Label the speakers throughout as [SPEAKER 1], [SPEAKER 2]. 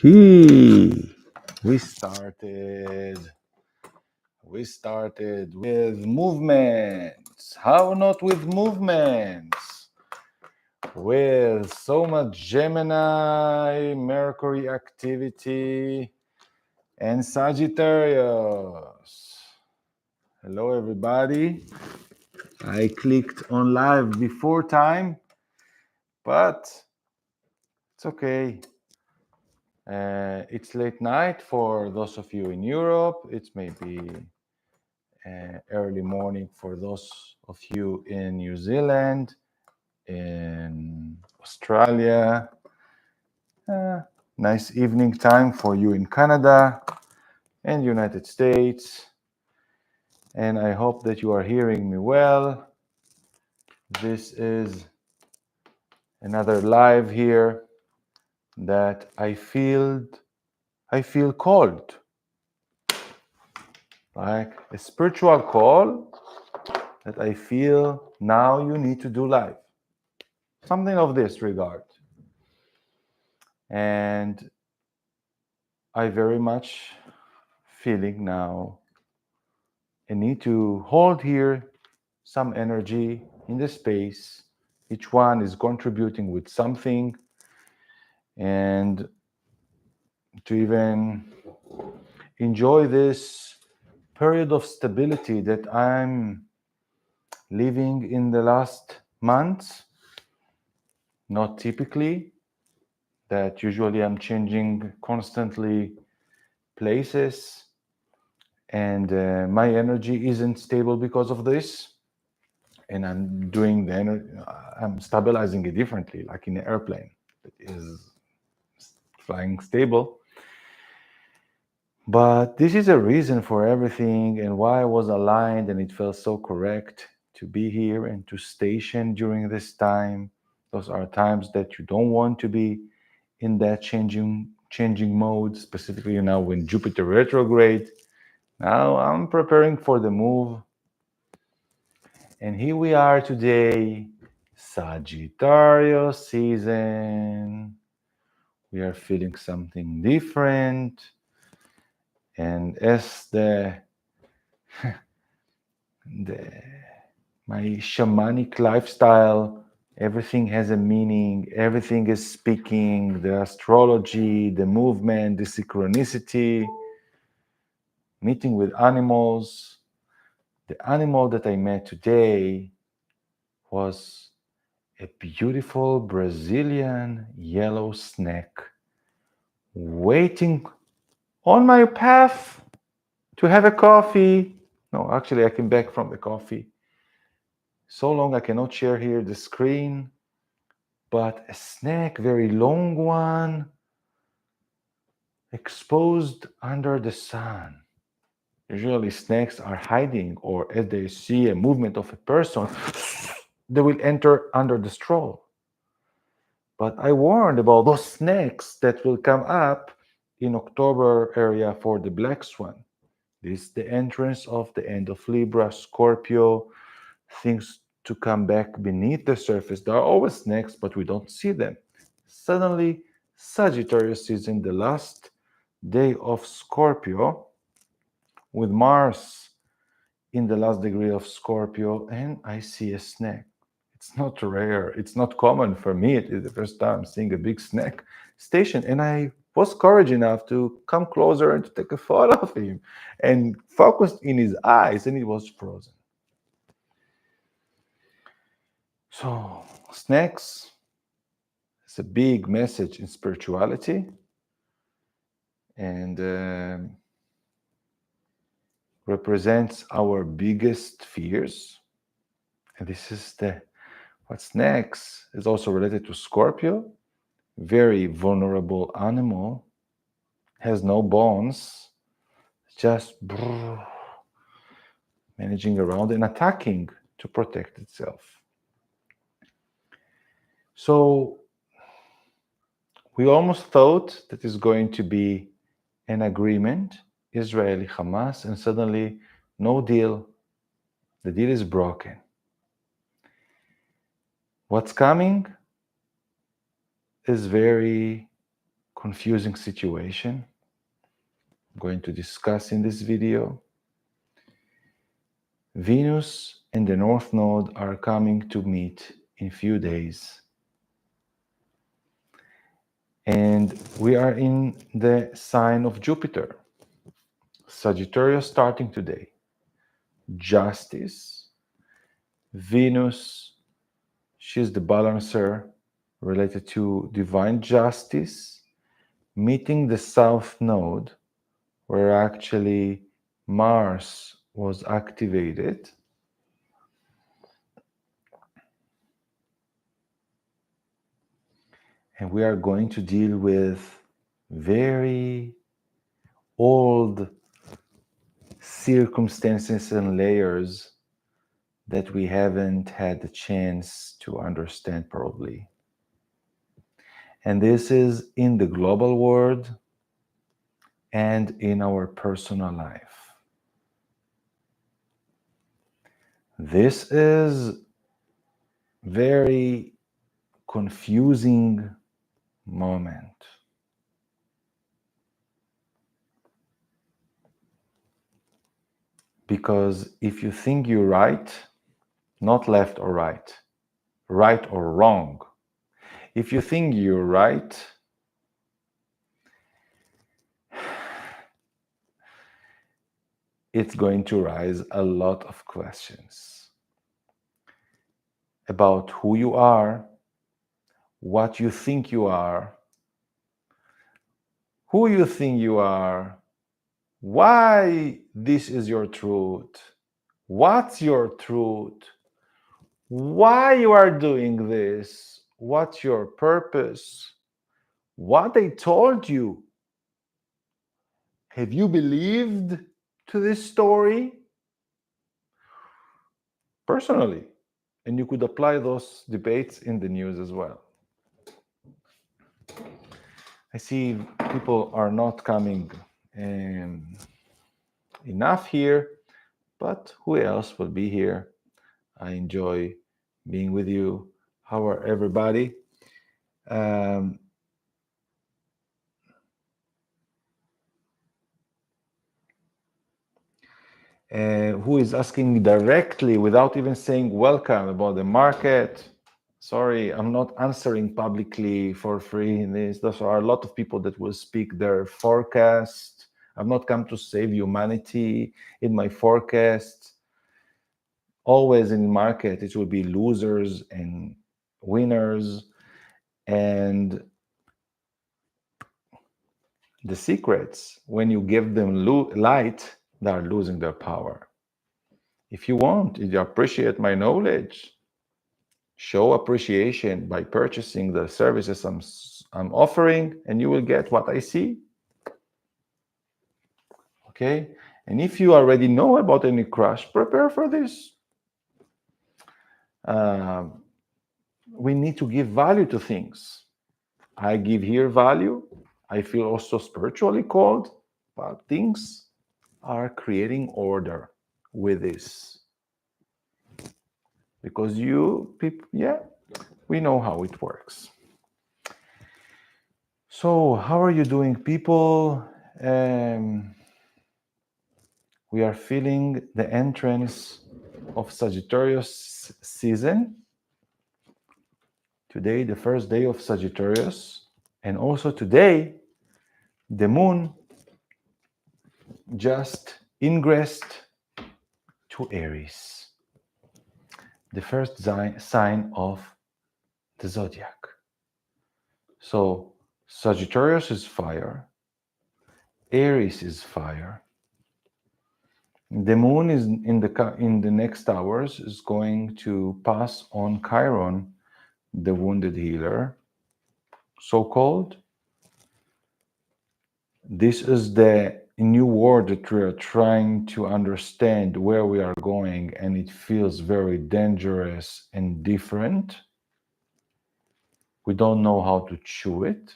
[SPEAKER 1] We started with movements. How not with movements? With so much Gemini, Mercury activity, and Sagittarius. Hello, everybody. I clicked on live before time, but it's okay. It's late night for those of you in Europe. It's maybe early morning for those of you in New Zealand, in Australia. Nice evening time for you in Canada and United States. And I hope that you are hearing me well. This is another live here that I feel called, like a spiritual call that I feel now you need to do live. Something of this regard. And I very much feeling now a need to hold here some energy in the space. Each one is contributing with something, and to even enjoy this period of stability that I'm living in the last months. Not typically, that usually I'm changing constantly places, and my energy isn't stable because of this. And I'm doing I'm stabilizing it differently, like in an airplane that is flying stable. But this is a reason for everything, and why I was aligned and it felt so correct to be here and to station during this time. Those are times that you don't want to be in that changing mode, specifically now when Jupiter retrograde. Now I'm preparing for the move. And here we are today, Sagittarius season. We are feeling something different. And as my shamanic lifestyle, everything has a meaning, everything is speaking, the astrology, the movement, the synchronicity, meeting with animals. The animal that I met today was a beautiful Brazilian yellow snake waiting on my path to have a coffee. No, actually, I came back from the coffee. So long I cannot share here the screen, but a snake, very long one, exposed under the sun. Usually snakes are hiding, or as they see a movement of a person, they will enter under the straw. But I warned about those snakes that will come up in October area for the black swan. This is the entrance of the end of Libra, Scorpio, things to come back beneath the surface. There are always snakes, but we don't see them. Suddenly, Sagittarius is in the last day of Scorpio, with Mars in the last degree of Scorpio, and I see a snake. It's not rare. It's not common for me. It is the first time seeing a big snake station, and I was courage enough to come closer and to take a photo of him and focused in his eyes, and he was frozen. So, snakes is a big message in spirituality, and represents our biggest fears. And this is what's next is also related to Scorpio. Very vulnerable animal, has no bones, just managing around and attacking to protect itself. So we almost thought that is going to be an agreement, Israeli Hamas, and suddenly no deal. The deal is broken. What's coming is very confusing situation I'm going to discuss in this video. Venus and the North Node are coming to meet in few days. And we are in the sign of Jupiter. Sagittarius starting today. Justice. Venus, she's the balancer related to divine justice, meeting the South Node, where actually Mars was activated. And we are going to deal with very old circumstances and layers that we haven't had the chance to understand probably. And this is in the global world and in our personal life. This is very confusing moment. Because if you think you're right, not left or right or wrong. If you think you're right, it's going to raise a lot of questions about who you are, what you think you are, who you think you are, why this is your truth, what's your truth, why you are doing this, what's your purpose, what they told you. Have you believed to this story? Personally, and you could apply those debates in the news as well. I see people are not coming enough here, but who else will be here? I enjoy being with you. How are everybody? Who is asking me directly without even saying welcome about the market? Sorry, I'm not answering publicly for free in this. There are a lot of people that will speak their forecast. I've not come to save humanity in my forecast. Always in the market, it will be losers and winners. And the secrets, when you give them light, they are losing their power. If you want, if you appreciate my knowledge, show appreciation by purchasing the services I'm offering, and you will get what I see. Okay? And if you already know about any crash, prepare for this. We need to give value to things. I give here value. I feel also spiritually called, but things are creating order with this. Because you people, we know how it works. So how are you doing, people? We are feeling the entrance of Sagittarius season. Today, the first day of Sagittarius. And also today, the moon just ingressed to Aries, the first sign of the zodiac. So Sagittarius is fire, Aries is fire. The moon is in the next hours is going to pass on Chiron, the wounded healer, so-called. This is the new world that we are trying to understand where we are going, and it feels very dangerous and different. We don't know how to chew it.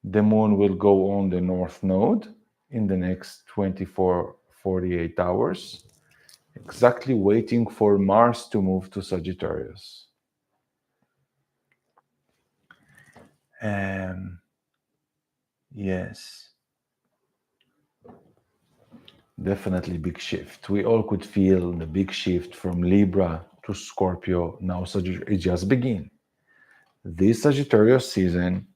[SPEAKER 1] The moon will go on the North Node in the next 48 hours, exactly waiting for Mars to move to Sagittarius. Yes, definitely big shift. We all could feel the big shift from Libra to Scorpio. Now Sagittarius, it just begin. This Sagittarius season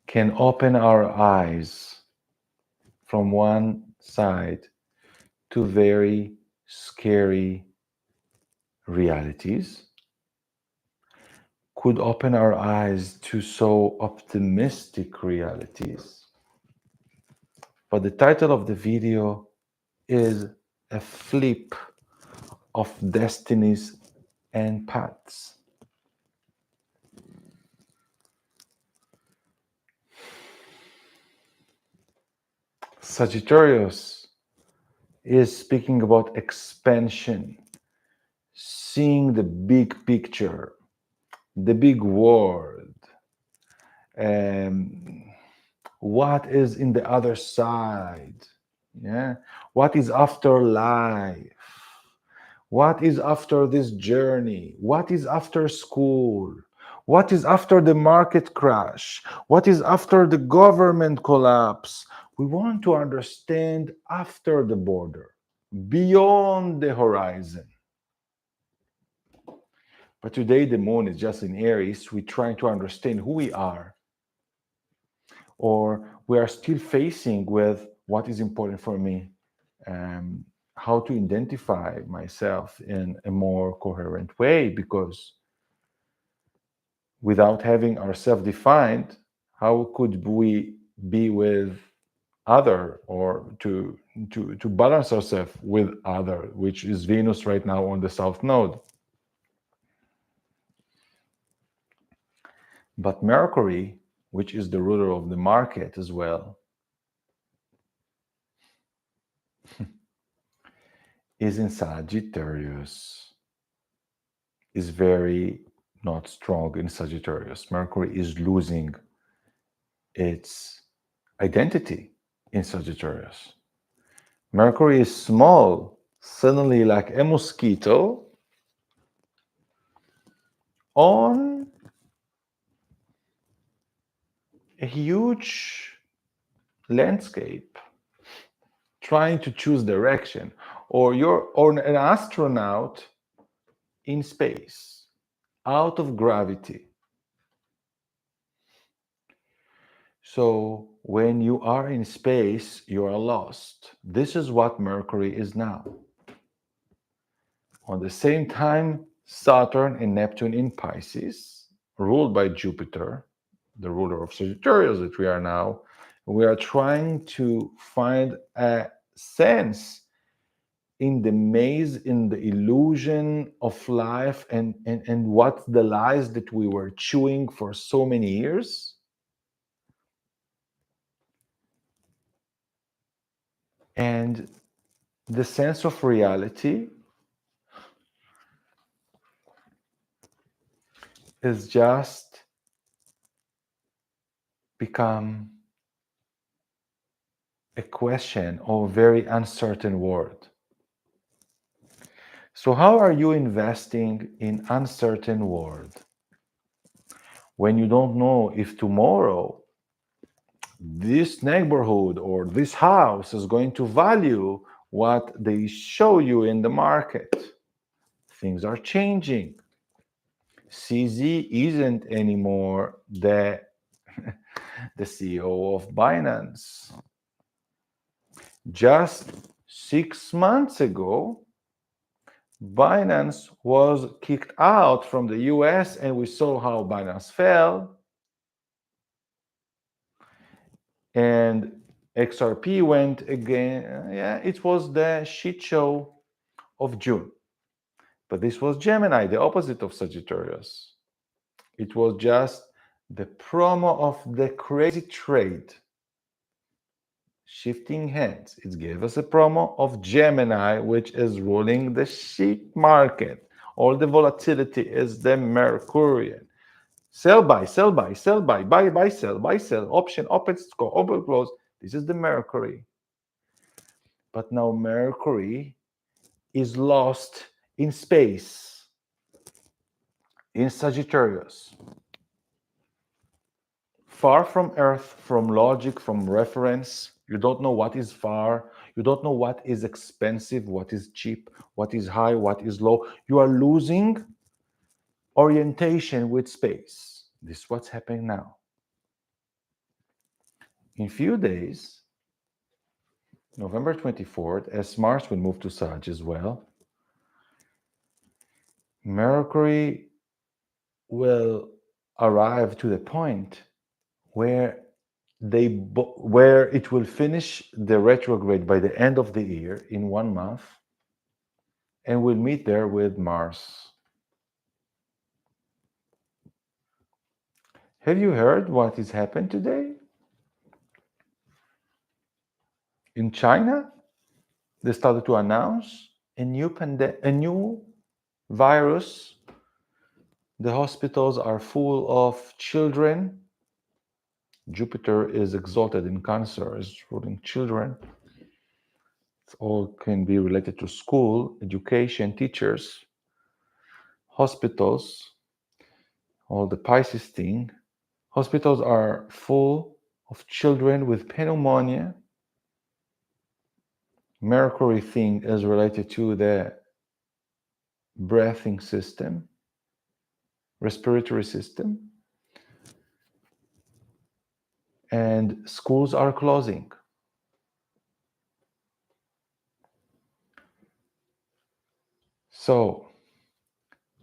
[SPEAKER 1] can open our eyes from one side to very scary realities, could open our eyes to so optimistic realities. But the title of the video is A Flip of Destinies and Paths. Sagittarius is speaking about expansion, seeing the big picture, the big world, um, what is in the other side, yeah, what is after life, what is after this journey, what is after school, what is after the market crash, what is after the government collapse. We want to understand after the border, beyond the horizon. But today the moon is just in Aries. We're trying to understand who we are, or we are still facing with what is important for me, how to identify myself in a more coherent way, because without having ourselves defined, how could we be with other, or to balance ourselves with other, which is Venus right now on the south node. But Mercury, which is the ruler of the market as well, is in Sagittarius, is very not strong in Sagittarius. Mercury is losing its identity in Sagittarius. Mercury is small, suddenly like a mosquito on a huge landscape, trying to choose direction, or an astronaut in space, out of gravity. So when you are in space, you are lost. This is what Mercury is now. On the same time, Saturn and Neptune in Pisces, ruled by Jupiter, the ruler of Sagittarius that we are now, we are trying to find a sense in the maze, in the illusion of life, and what the lies that we were chewing for so many years. And the sense of reality is just become a question or a very uncertain world. So how are you investing in uncertain world when you don't know if tomorrow this neighborhood or this house is going to value what they show you in the market? Things are changing. CZ isn't anymore the CEO of Binance. Just 6 months ago, Binance was kicked out from the US, and we saw how Binance fell. And XRP went again. Yeah, it was the shit show of June. But this was Gemini, the opposite of Sagittarius. It was just the promo of the crazy trade shifting hands. It gave us a promo of Gemini, which is ruling the shit market. All the volatility is the Mercurian. Sell, buy, sell, buy, sell, buy, buy, sell, option, open, score, open, close. This is the Mercury. But now Mercury is lost in space, in Sagittarius. far from earth, from logic, from reference. You don't know what is far. You don't know what is expensive, what is cheap, what is high, what is low. You are losing orientation with space. This is what's happening now. In few days, November 24th, as Mars will move to Sag as well, Mercury will arrive to the point where where it will finish the retrograde by the end of the year in 1 month, and will meet there with Mars. Have you heard what has happened today? In China, they started to announce a new virus. The hospitals are full of children. Jupiter is exalted in Cancer, is ruling children. It all can be related to school, education, teachers, hospitals, all the Pisces thing. Hospitals are full of children with pneumonia. Mercury thing is related to the breathing system, respiratory system. And schools are closing. So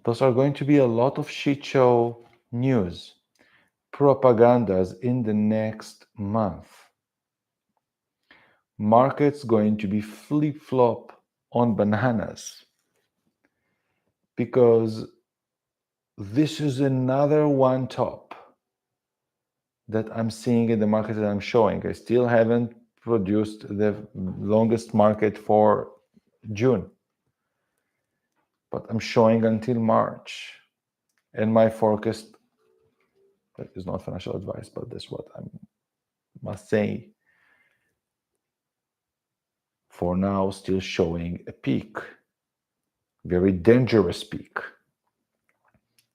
[SPEAKER 1] those are going to be a lot of shit show news, propagandas in the next month. Markets going to be flip-flop on bananas, because this is another one top that I'm seeing in the market that I'm showing. I still haven't produced the longest market for June, but I'm showing until March. And my forecast, that is not financial advice, but that's what I must say, for now, still showing a peak, very dangerous peak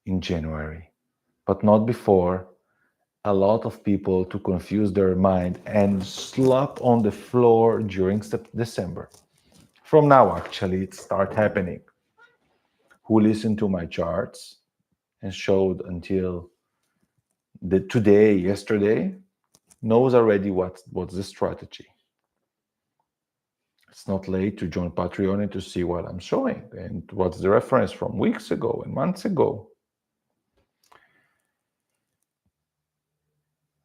[SPEAKER 1] in January, but not before a lot of people to confuse their mind and slap on the floor during December. From now, actually, it start happening. Who listened to my charts and showed until yesterday, knows already what's the strategy. It's not late to join Patreon and to see what I'm showing and what's the reference from weeks ago and months ago.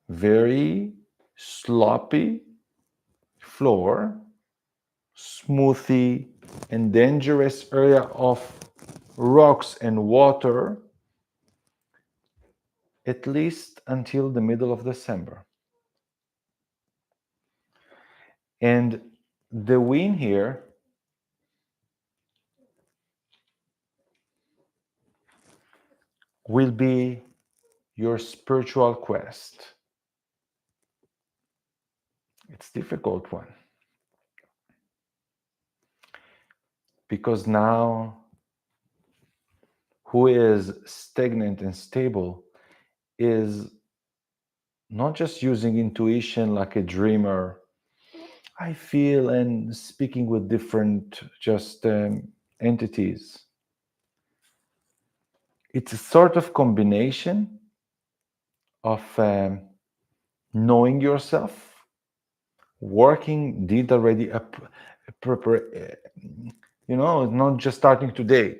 [SPEAKER 1] Very sloppy floor, smoothie, and dangerous area of rocks and water, at least until the middle of December. And the win here will be your spiritual quest. It's a difficult one, because now who is stagnant and stable is not just using intuition like a dreamer. I feel and speaking with different entities. It's a sort of combination of knowing yourself, did already not just starting today.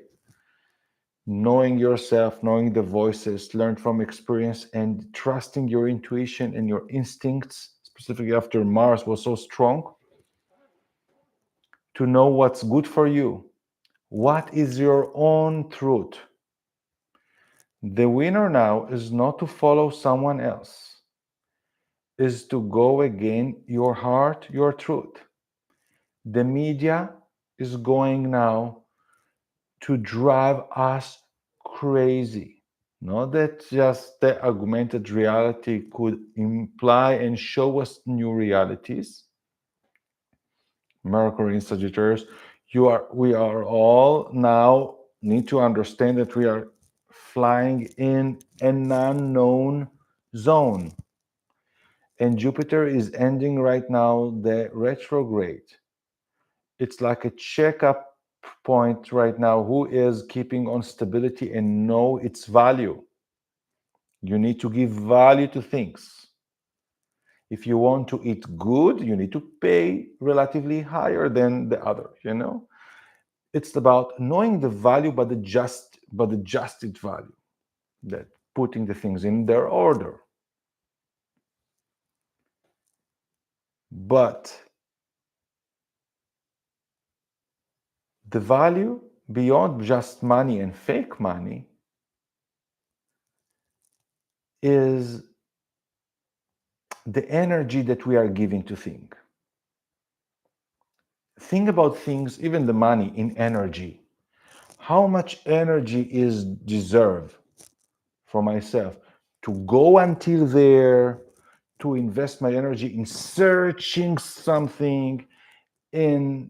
[SPEAKER 1] Knowing yourself, knowing the voices, learn from experience, and trusting your intuition and your instincts, specifically after Mars was so strong, to know what's good for you. What is your own truth? The winner now is not to follow someone else, is to go again your heart, your truth. The media is going now to drive us crazy. Not that just the augmented reality could imply and show us new realities. Mercury in Sagittarius, we are all now need to understand that we are flying in an unknown zone. and Jupiter is ending right now the retrograde. It's like a checkup point right now. Who is keeping on stability and know its value? You need to give value to things. If you want to eat good, you need to pay relatively higher than the other, you know? It's about knowing the value, but the justed value, that putting the things in their order. But the value beyond just money and fake money is the energy that we are giving to things. Think about things, even the money, in energy. How much energy is deserved for myself to go until there, to invest my energy in searching something, in,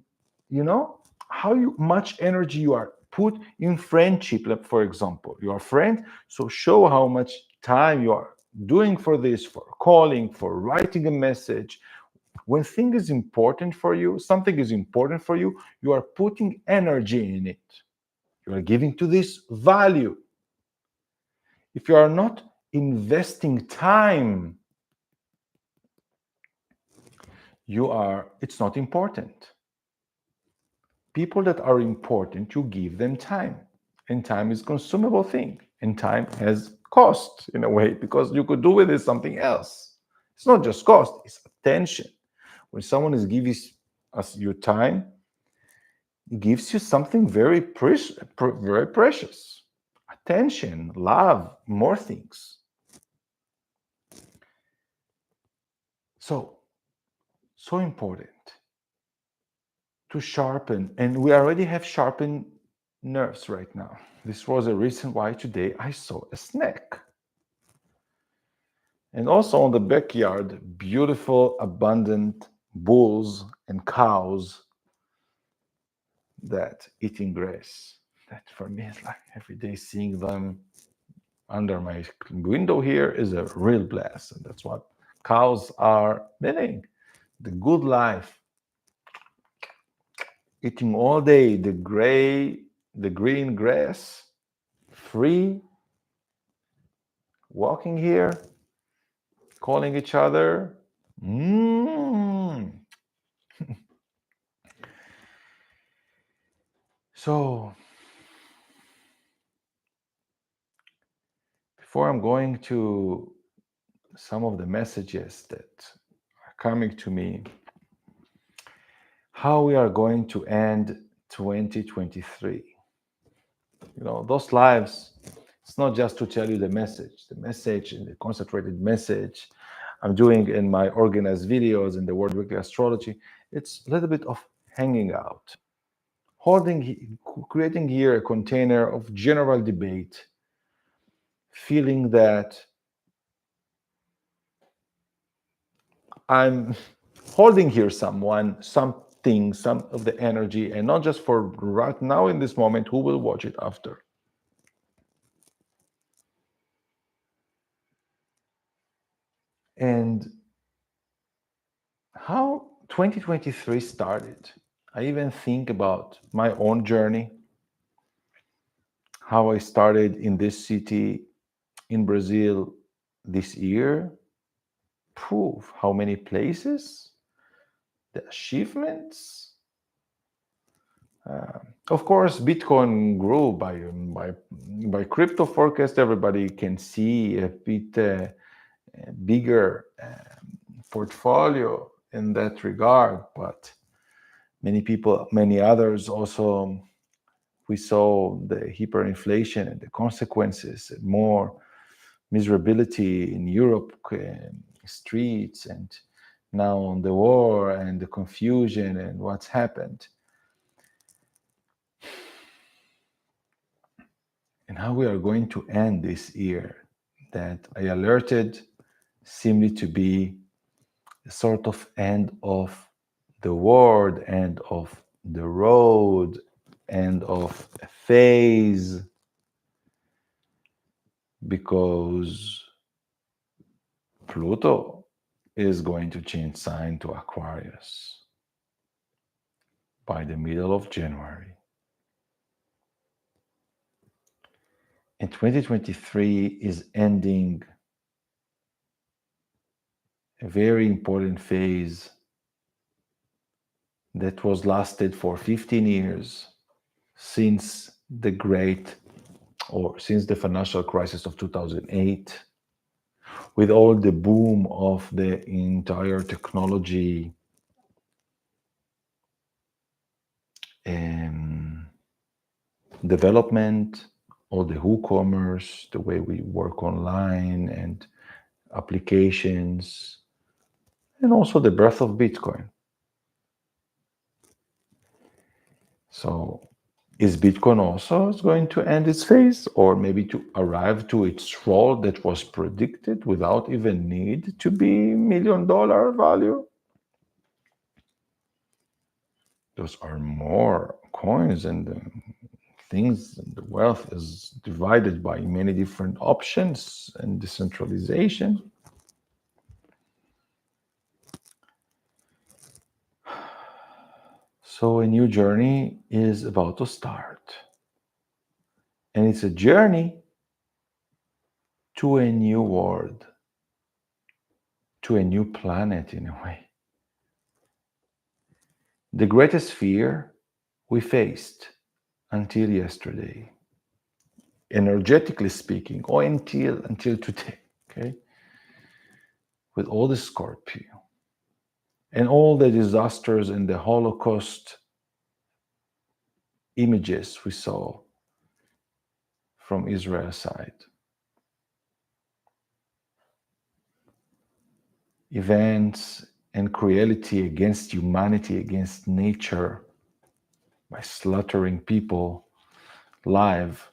[SPEAKER 1] you know, how much energy you are put in friendship. Like, for example, your friend, so show how much time you are doing for this, for calling, for writing a message. When thing is important for you, something is important for you, you are putting energy in it. You are giving to this value. If you are not investing time, it's not important. People that are important, you give them time. And time is consumable thing. And time has cost in a way, because you could do with it something else. It's not just cost, it's attention. When someone is giving us your time, it gives you something very precious. Attention, love, more things. So important to sharpen, and we already have sharpened nerves right now. This was a reason why today I saw a snake. And also on the backyard, beautiful, abundant bulls and cows that eating grass. That for me is like every day seeing them under my window here is a real blast. And that's what cows are meaning. The good life. Eating all day the green grass, free, walking here, calling each other. Mm. So, before I'm going to some of the messages that are coming to me, how we are going to end 2023. You know, those lives, it's not just to tell you the message and the concentrated message I'm doing in my organized videos in the World Weekly Astrology. It's a little bit of hanging out, creating here a container of general debate, feeling that I'm holding here something, some of the energy, and not just for right now in this moment, who will watch it after. And how 2023 started. I even think about my own journey, how I started in this city in Brazil this year. Proof how many places, the achievements. Of course, Bitcoin grew by crypto forecast. Everybody can see a bit bigger portfolio in that regard, but many others also, we saw the hyperinflation and the consequences, and more miserability in Europe streets, and now on the war and the confusion and what's happened. And how we are going to end this year, that I alerted seemed to be a sort of end of the world, end of the road, end of a phase, because Pluto is going to change sign to Aquarius by the middle of January. And 2023 is ending a very important phase that was lasted for 15 years since the great or since the financial crisis of 2008, with all the boom of the entire technology development, all the WooCommerce, the way we work online and applications, and also the birth of Bitcoin. So is Bitcoin also going to end its phase, or maybe to arrive to its role that was predicted without even need to be $1 million value? Those are more coins, and things, and the wealth is divided by many different options and decentralization. So a new journey is about to start. And it's a journey to a new world, to a new planet in a way. The greatest fear we faced until yesterday, energetically speaking, or until today, okay? With all the Scorpio and all the disasters and the Holocaust images we saw from Israel's side. Events and cruelty against humanity, against nature, by slaughtering people live,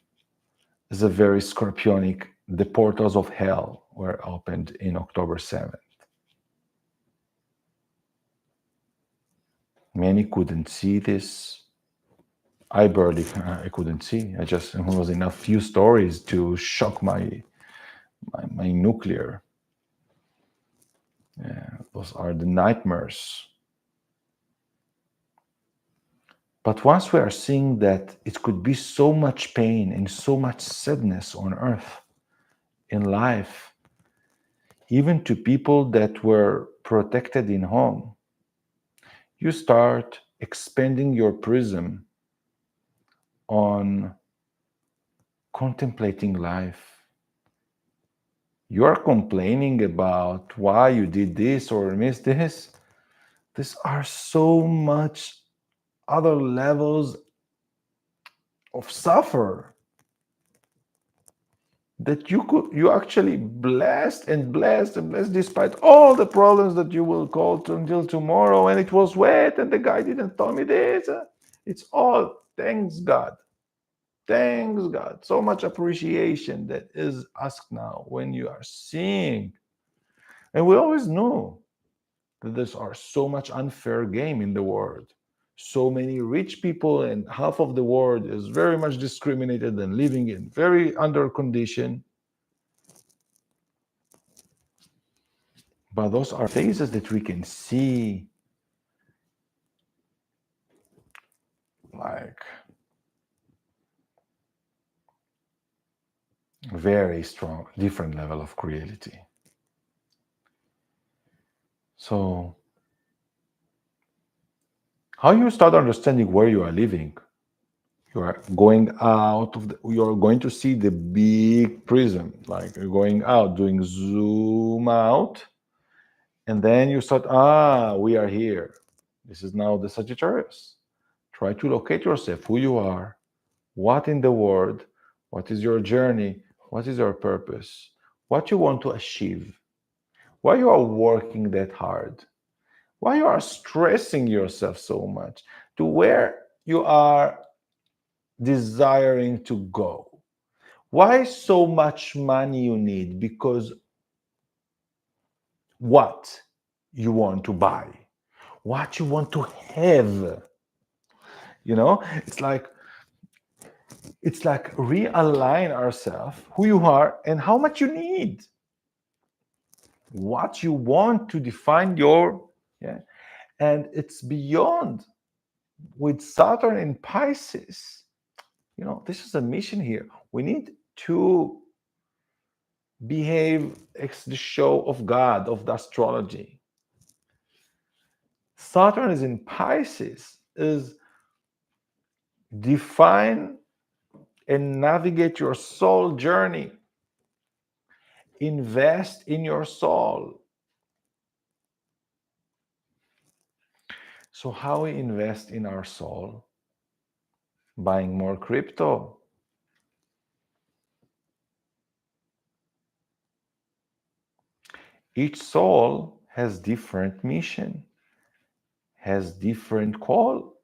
[SPEAKER 1] is a very scorpionic. The portals of hell were opened in October 7th. Many couldn't see this. I barely, I couldn't see. I just, it was enough few stories to shock my nuclear. Yeah, those are the nightmares. But once we are seeing that it could be so much pain and so much sadness on earth, in life, even to people that were protected in home, you start expanding your prism on contemplating life. You are complaining about why you did this or missed this. These are so much other levels of suffer that you actually blessed and blessed and blessed despite all the problems that you will call until tomorrow, and it was wet and the guy didn't tell me this. It's all thanks God. Thanks God. So much appreciation that is asked now when you are seeing. And we always knew that there's are so much unfair game in the world. So many rich people, and half of the world is very much discriminated and living in very under condition. But those are phases that we can see, like, very strong, different level of creativity. So how you start understanding where you are living? You are going out of you are going to see the big prism, like you're going out, doing zoom out, and then you start, we are here. This is now the Sagittarius. Try to locate yourself, who you are, what in the world, what is your journey, what is your purpose, what you want to achieve, why you are working that hard, why you are stressing yourself so much, to where you are desiring to go, why so much money you need, because what you want to buy, what you want to have. It's like realign ourselves, who you are and how much you need. what you want to define your, yeah, and it's beyond. With Saturn in Pisces, this is a mission here. We need to behave ex the show of God, of the astrology. Saturn is in Pisces, is define and navigate your soul journey. Invest in your soul. So how we invest in our soul? Buying more crypto. Each soul has different mission, has different call.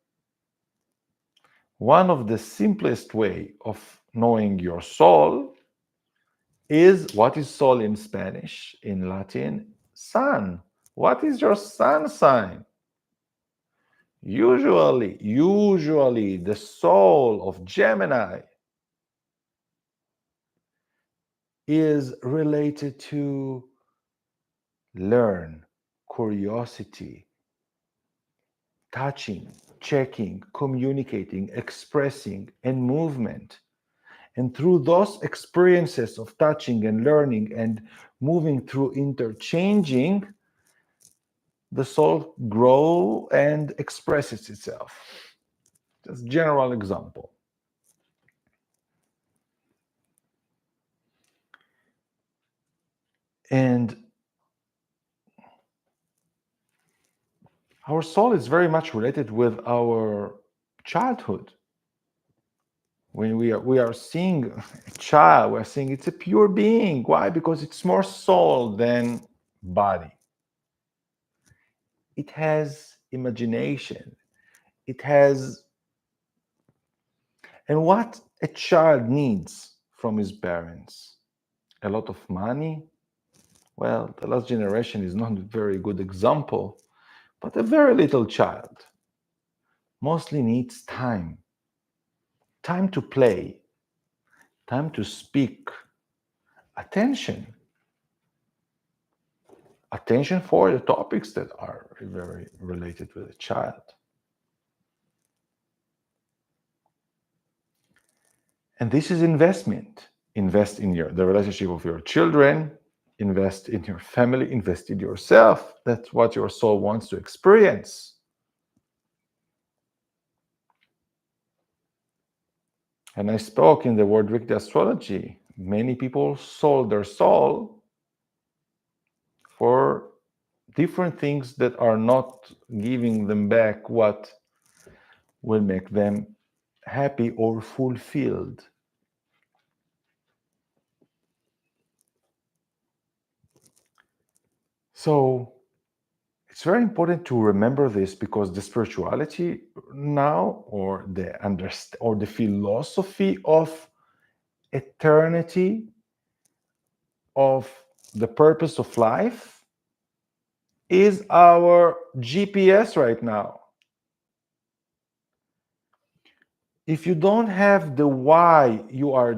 [SPEAKER 1] One of the simplest way of knowing your soul is, what is soul in Spanish? In Latin, sun. What is your sun sign? Usually the soul of Gemini is related to learn, curiosity, touching, checking, communicating, expressing, and movement. And through those experiences of touching and learning and moving through interchanging, the soul grows and expresses itself. Just general example. And our soul is very much related with our childhood. When we are seeing a child, we're seeing it's a pure being. Why? Because it's more soul than body. It has imagination. It has, and what a child needs from his parents? A lot of money? Well, the last generation is not a very good example, but a very little child mostly needs time. Time to play, time to speak, attention. Attention for the topics that are very related with a child. And this is investment. Invest in the relationship of your children, invest in your family, invest in yourself. That's what your soul wants to experience. And I spoke in the World Week Astrology. Many people sold their soul for different things that are not giving them back what will make them happy or fulfilled. So it's very important to remember this, because the spirituality now, or the philosophy of eternity, of the purpose of life, is our GPS right now. If you don't have the why you are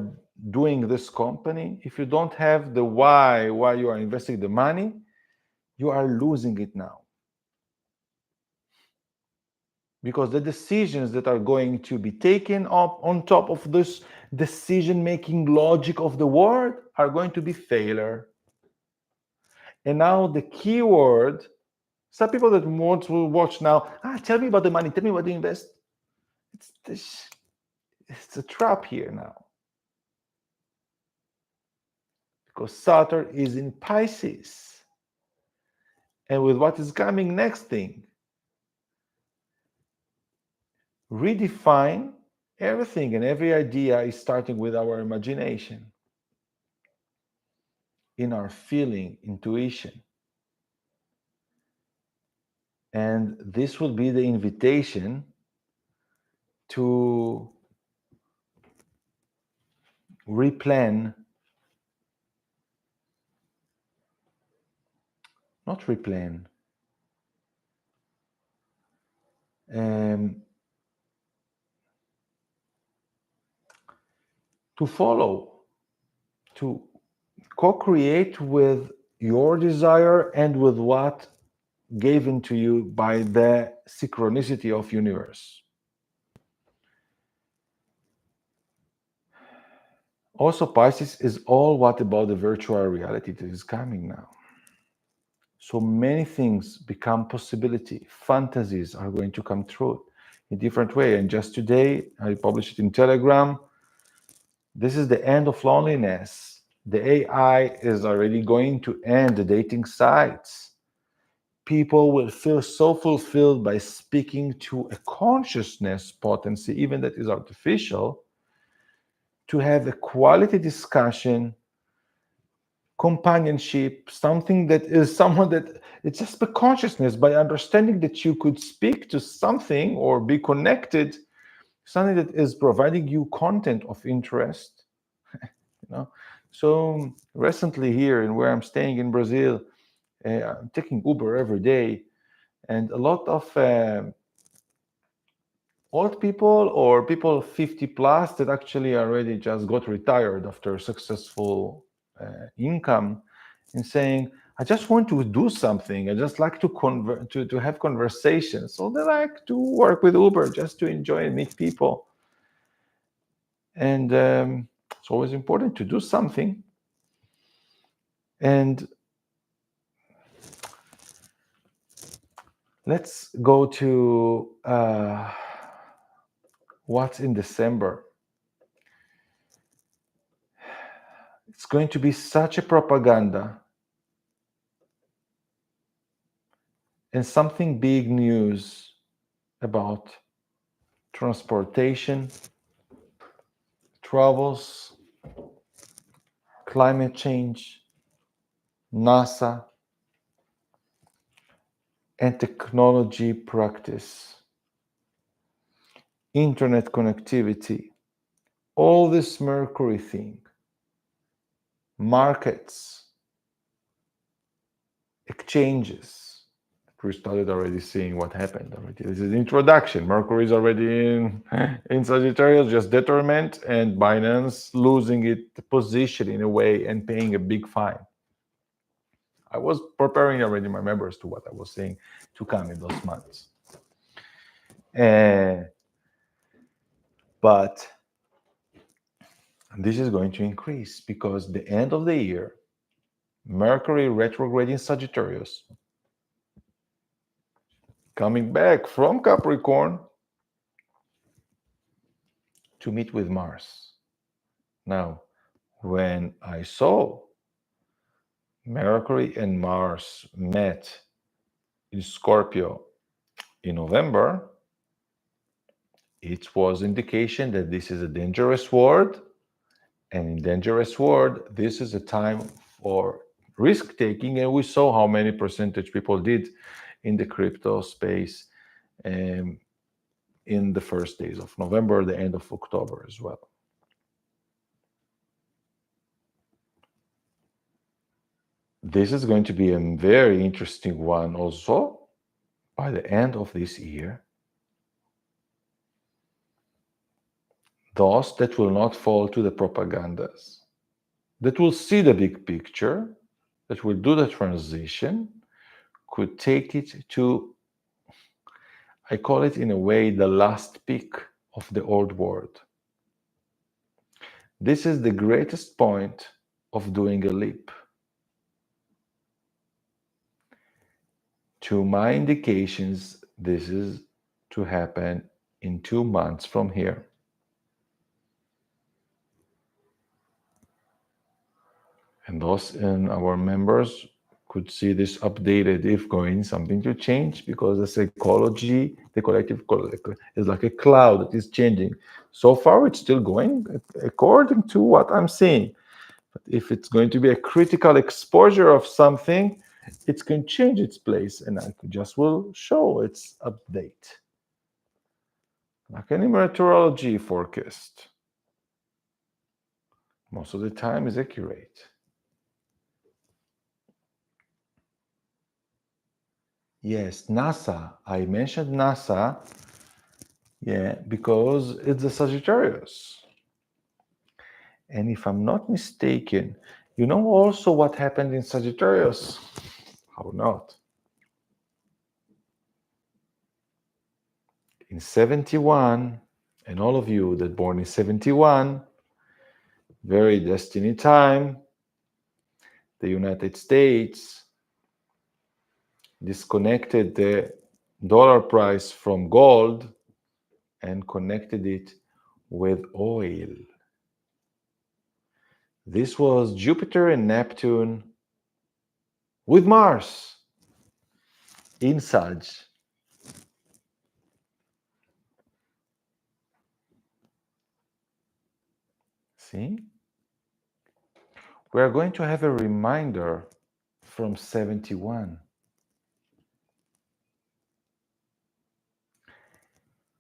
[SPEAKER 1] doing this company, if you don't have the why you are investing the money, you are losing it now. Because the decisions that are going to be taken up on top of this decision-making logic of the world are going to be failure. And now the keyword, some people that want to watch now, tell me about the money, tell me what to invest. It's a trap here now. Because Saturn is in Pisces. And with what is coming next thing, redefine everything, and every idea is starting with our imagination, in our feeling, intuition. And this will be the invitation to replan, not replan, to follow, to co-create with your desire and with what given to you by the synchronicity of universe. Also, Pisces is all what about the virtual reality that is coming now. So many things become possibility. Fantasies are going to come true in different way. And just today, I published it in Telegram. This is the end of loneliness. The AI is already going to end the dating sites. People will feel so fulfilled by speaking to a consciousness potency, even that is artificial, to have a quality discussion, companionship, something that is someone that it's just the consciousness, by understanding that you could speak to something or be connected, something that is providing you content of interest. So recently here in where I'm staying in Brazil, I'm taking Uber every day, and a lot of old people or people 50 plus that actually already just got retired after successful income, and saying, I just want to do something. I just like to have conversations. So they like to work with Uber just to enjoy and meet people. And it's always important to do something. And let's go to what's in December. It's going to be such a propaganda and something big news about transportation, travels, climate change, NASA, and technology practice, internet connectivity, all this Mercury thing, markets, exchanges. We started already seeing what happened already. This is the introduction. Mercury is already in Sagittarius, just determined, and Binance losing its position in a way and paying a big fine. I was preparing already my members to what I was saying to come in those months. But this is going to increase because the end of the year, Mercury retrograde in Sagittarius, coming back from Capricorn to meet with Mars. Now, when I saw Mercury and Mars met in Scorpio in November, it was indication that this is a dangerous world. And in dangerous world, this is a time for risk taking. And we saw how many percentage people did in the crypto space in the first days of November, the end of October as well. This is going to be a very interesting one also by the end of this year. Those that will not fall to the propagandas, that will see the big picture, that will do the transition, could take it to, I call it in a way, the last peak of the old world. This is the greatest point of doing a leap. To my indications, this is to happen in 2 months from here. And those in our members could see this updated if going something to change, because the psychology, the collective is like a cloud that is changing. So far, it's still going according to what I'm seeing. But if it's going to be a critical exposure of something, it can change its place, and I just will show its update. Like any meteorology forecast, most of the time is accurate. Yes, NASA. I mentioned NASA, because it's a Sagittarius. And if I'm not mistaken, You know also what happened in Sagittarius? How not? In 71, and all of you that born in 71, very destiny time, the United States disconnected the dollar price from gold and connected it with oil. This was Jupiter and Neptune with Mars in Sag. See? We are going to have a reminder from 71.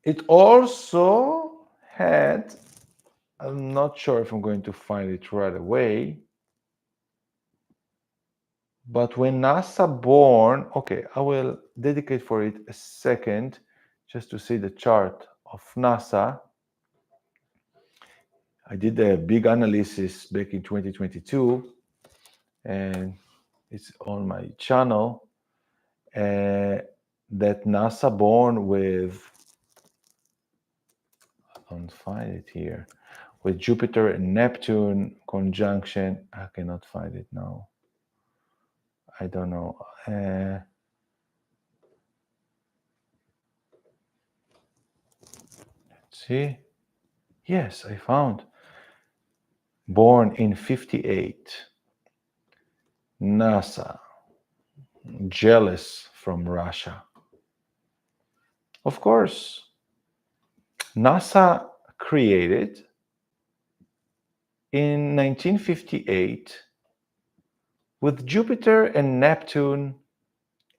[SPEAKER 1] It also had, I'm not sure if I'm going to find it right away, but when NASA born, okay, I will dedicate for it a second just to see the chart of NASA. I did a big analysis back in 2022, and it's on my channel, that NASA born with, I don't find it here, with Jupiter and Neptune conjunction. I cannot find it now. I don't know. Let's see. Yes, I found. Born in 58. NASA. Jealous from Russia. Of course, NASA created in 1958 with Jupiter and Neptune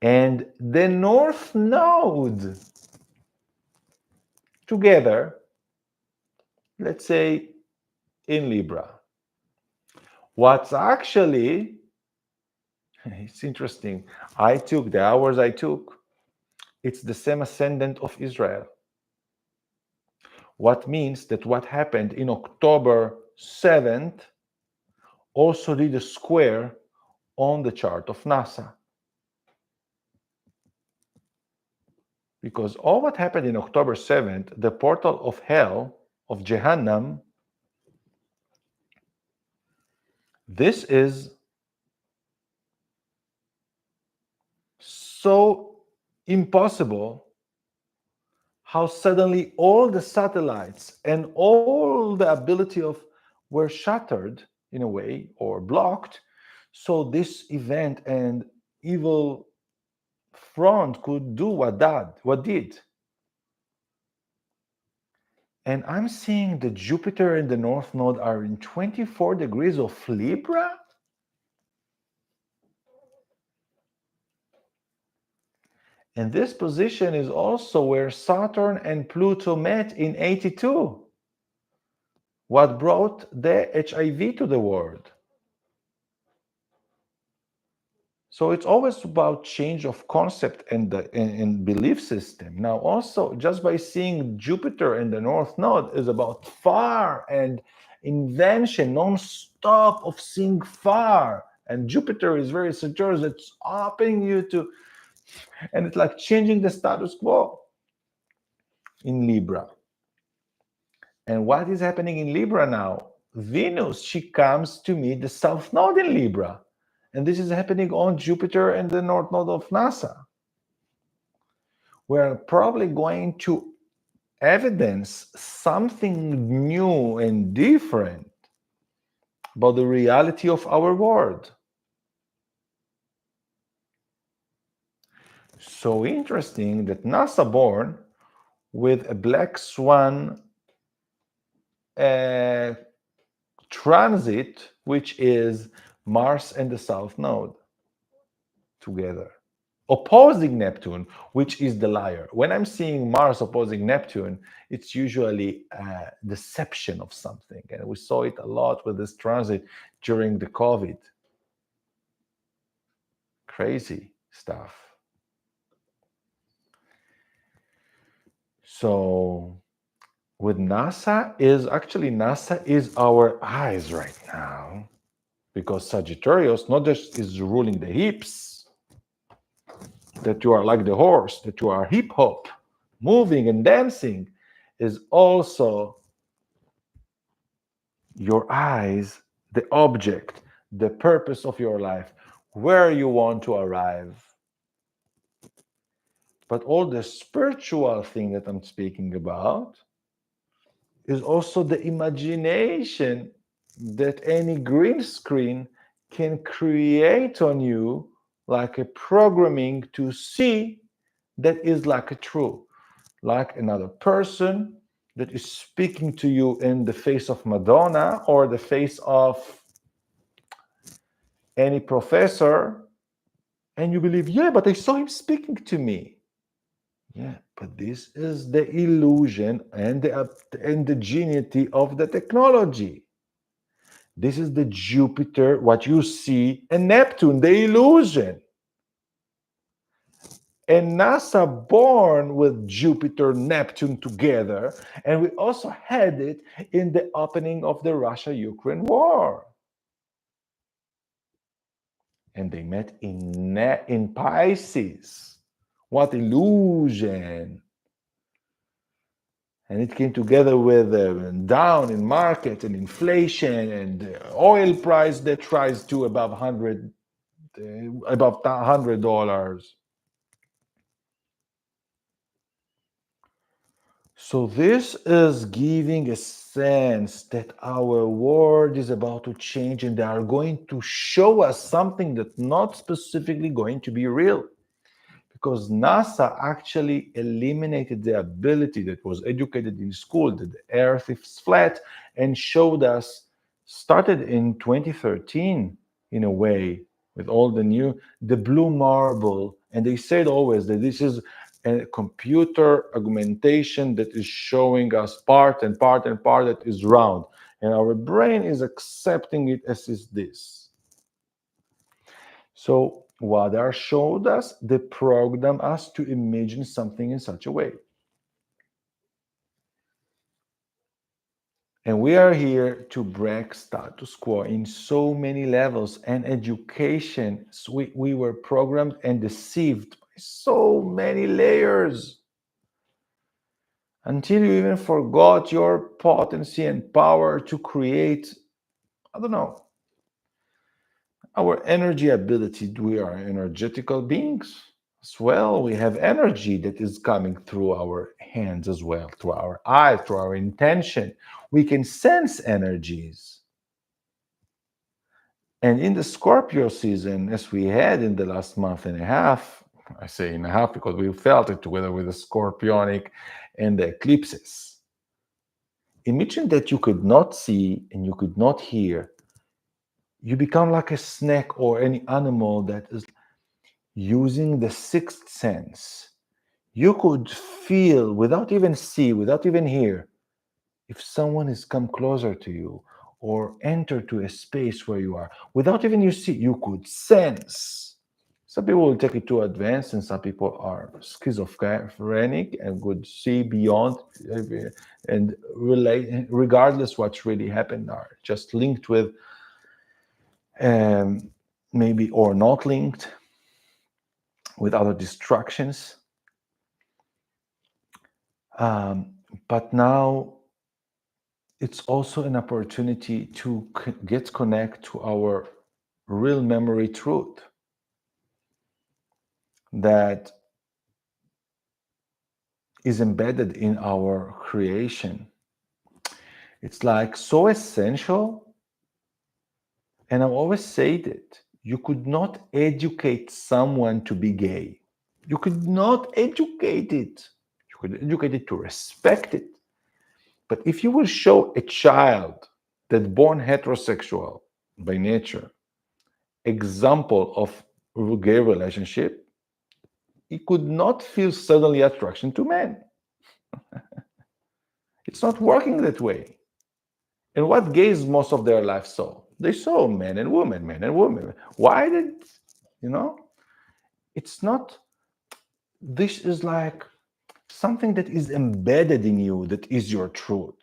[SPEAKER 1] and the North Node together, let's say in Libra. What's actually, it's interesting, I took the hours I took, it's the same ascendant of Israel. What means that what happened in October 7th also did a square on the chart of NASA. Because all what happened in October 7th, the portal of hell, of Jehannam, this is so impossible how suddenly all the satellites and all the ability of were shattered in a way or blocked, so this event and evil front could do what did. And I'm seeing the Jupiter and the North Node are in 24 degrees of Libra. And this position is also where Saturn and Pluto met in 82. What brought the HIV to the world. So it's always about change of concept and belief system. Now, also, just by seeing Jupiter in the North Node is about far and invention, non-stop of seeing far. And Jupiter is very Sagittarius, it's opening you to, and it's like changing the status quo in Libra. And what is happening in Libra now? Venus, she comes to meet the South Node in Libra. And this is happening on Jupiter and the North Node of NASA. We're probably going to evidence something new and different about the reality of our world. So interesting that NASA born with a black swan transit, which is Mars and the South Node together, opposing Neptune, which is the liar. When I'm seeing Mars opposing Neptune, it's usually a deception of something. And we saw it a lot with this transit during the COVID. Crazy stuff. So with NASA is our eyes right now. Because Sagittarius not just is ruling the hips, that you are like the horse, that you are hip hop, moving and dancing, is also your eyes, the object, the purpose of your life, where you want to arrive. But all the spiritual thing that I'm speaking about is also the imagination that any green screen can create on you, like a programming to see that is like a true, like another person that is speaking to you in the face of Madonna or the face of any professor, and you believe, yeah, but I saw him speaking to me. Yeah, but this is the illusion and the indigeneity of the technology. This is the Jupiter, what you see, and Neptune, the illusion. And NASA born with Jupiter, Neptune together, and we also had it in the opening of the Russia-Ukraine war. And they met in Pisces. What illusion! And it came together with down in market and inflation and oil price that rise to above $100. So this is giving a sense that our world is about to change, and they are going to show us something that's not specifically going to be real. Because NASA actually eliminated the ability that was educated in school that the earth is flat, and showed us, started in 2013 in a way, with all the blue marble. And they said always that this is a computer augmentation that is showing us part and part and part that is round. And our brain is accepting it as is this. So what are showed us? They program us to imagine something in such a way. And we are here to break status quo in so many levels. And education, we were programmed and deceived by so many layers until you even forgot your potency and power to create, I don't know, our energy ability. We are energetical beings as well. We have energy that is coming through our hands as well, through our eyes, through our intention. We can sense energies. And in the Scorpio season, as we had in the last month and a half, I say and a half because we felt it together with the Scorpionic and the eclipses. Imagine that you could not see and you could not hear. You become like a snake or any animal that is using the sixth sense. You could feel without even see, without even hear, if someone has come closer to you or enter to a space where you are. Without even you see, you could sense. Some people will take it too advanced, and some people are schizophrenic and could see beyond and relate, regardless what's really happened, are just linked with maybe or not linked with other distractions. But now it's also an opportunity to get connect to our real memory truth that is embedded in our creation. It's like so essential. And I always say that you could not educate someone to be gay. You could not educate it. You could educate it to respect it. But if you will show a child that's born heterosexual by nature example of gay relationship, he could not feel suddenly attraction to men. It's not working that way. And what gays most of their life saw? They saw men and women, men and women. Why did, you know? It's not, this is like something that is embedded in you, that is your truth.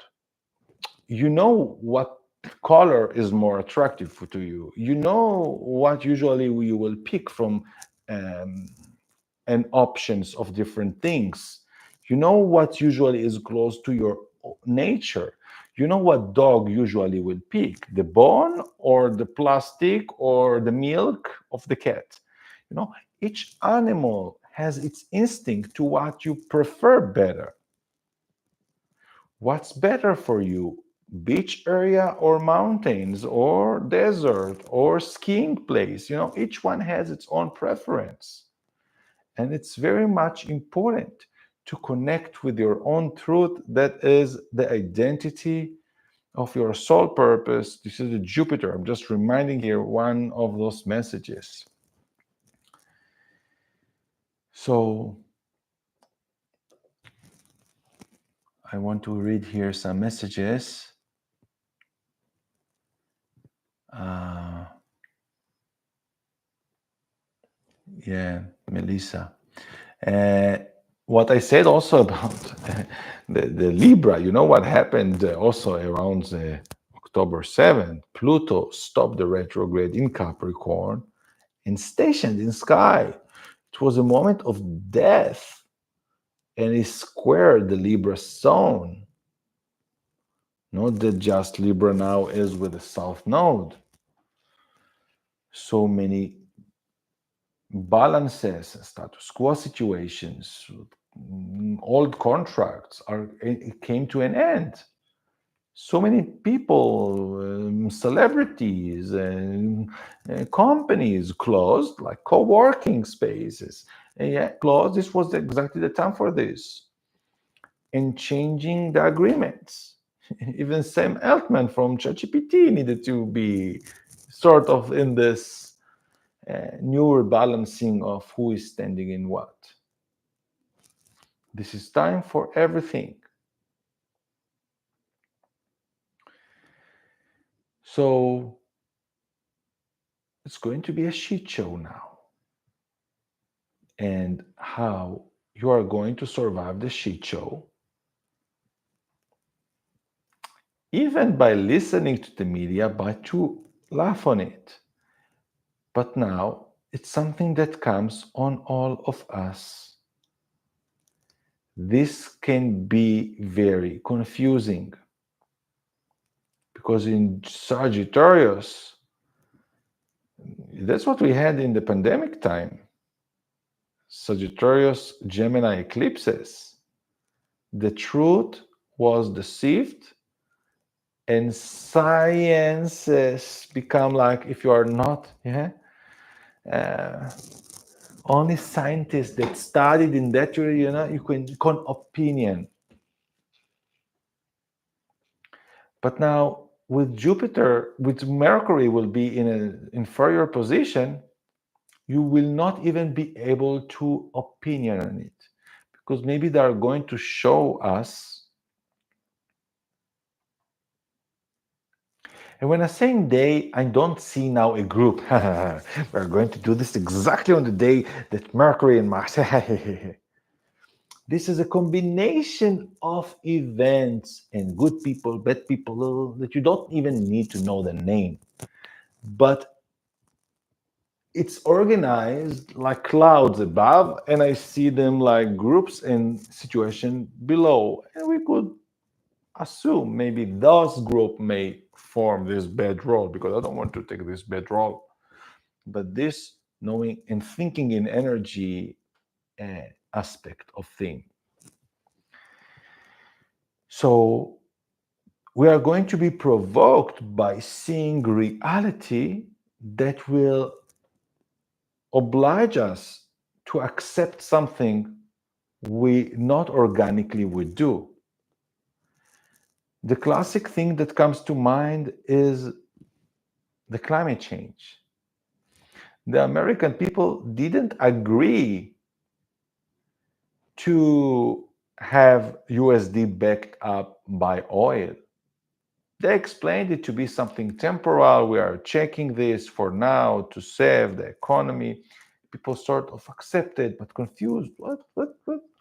[SPEAKER 1] You know what color is more attractive to you. You know what usually you will pick from um, and options of different things. You know what usually is close to your nature. You know what dog usually will pick, the bone or the plastic or the milk of the cat. You know, each animal has its instinct to what you prefer better. What's better for you? Beach area or mountains or desert or skiing place? You know, each one has its own preference. And it's very much important to connect with your own truth. That is the identity of your soul purpose. This is the Jupiter. I'm just reminding here one of those messages. So I want to read here some messages. Uh, yeah, Melissa. Uh, what I said also about the Libra, you know what happened also around October 7th? Pluto stopped the retrograde in Capricorn and stationed in sky. It was a moment of death, and it squared the Libra zone. Not that just Libra now is with the South Node. So many balances, status quo situations, old contracts are it came to an end. So many people, celebrities, and companies closed, like co-working spaces. And yeah, closed. This was exactly the time for this. And changing the agreements. Even Sam Altman from ChatGPT needed to be sort of in this new rebalancing of who is standing in what. This is time for everything. So it's going to be a shit show now. And how you are going to survive the shit show, even by listening to the media, but to laugh on it. But now it's something that comes on all of us. This can be very confusing because in Sagittarius, that's what we had in the pandemic time. Sagittarius-Gemini eclipses. The truth was deceived, and sciences become like, if you are not, uh, only scientists that studied in that area, you can opinion. But now with Jupiter, with Mercury will be in an inferior position, you will not even be able to opinion on it, because maybe they are going to show us. And when I'm saying they, I don't see now a group. We're going to do this exactly on the day that Mercury and Mars. This is a combination of events and good people, bad people that you don't even need to know the name. But it's organized like clouds above, and I see them like groups and situation below. And we could assume maybe those group may form this bad role, because I don't want to take this bad role. But this knowing and thinking in energy aspect of thing. So we are going to be provoked by seeing reality that will oblige us to accept something we not organically would do. The classic thing that comes to mind is the climate change. The American people didn't agree to have USD backed up by oil. They explained it to be something temporal. We are checking this for now to save the economy. People sort of accepted, but confused. What?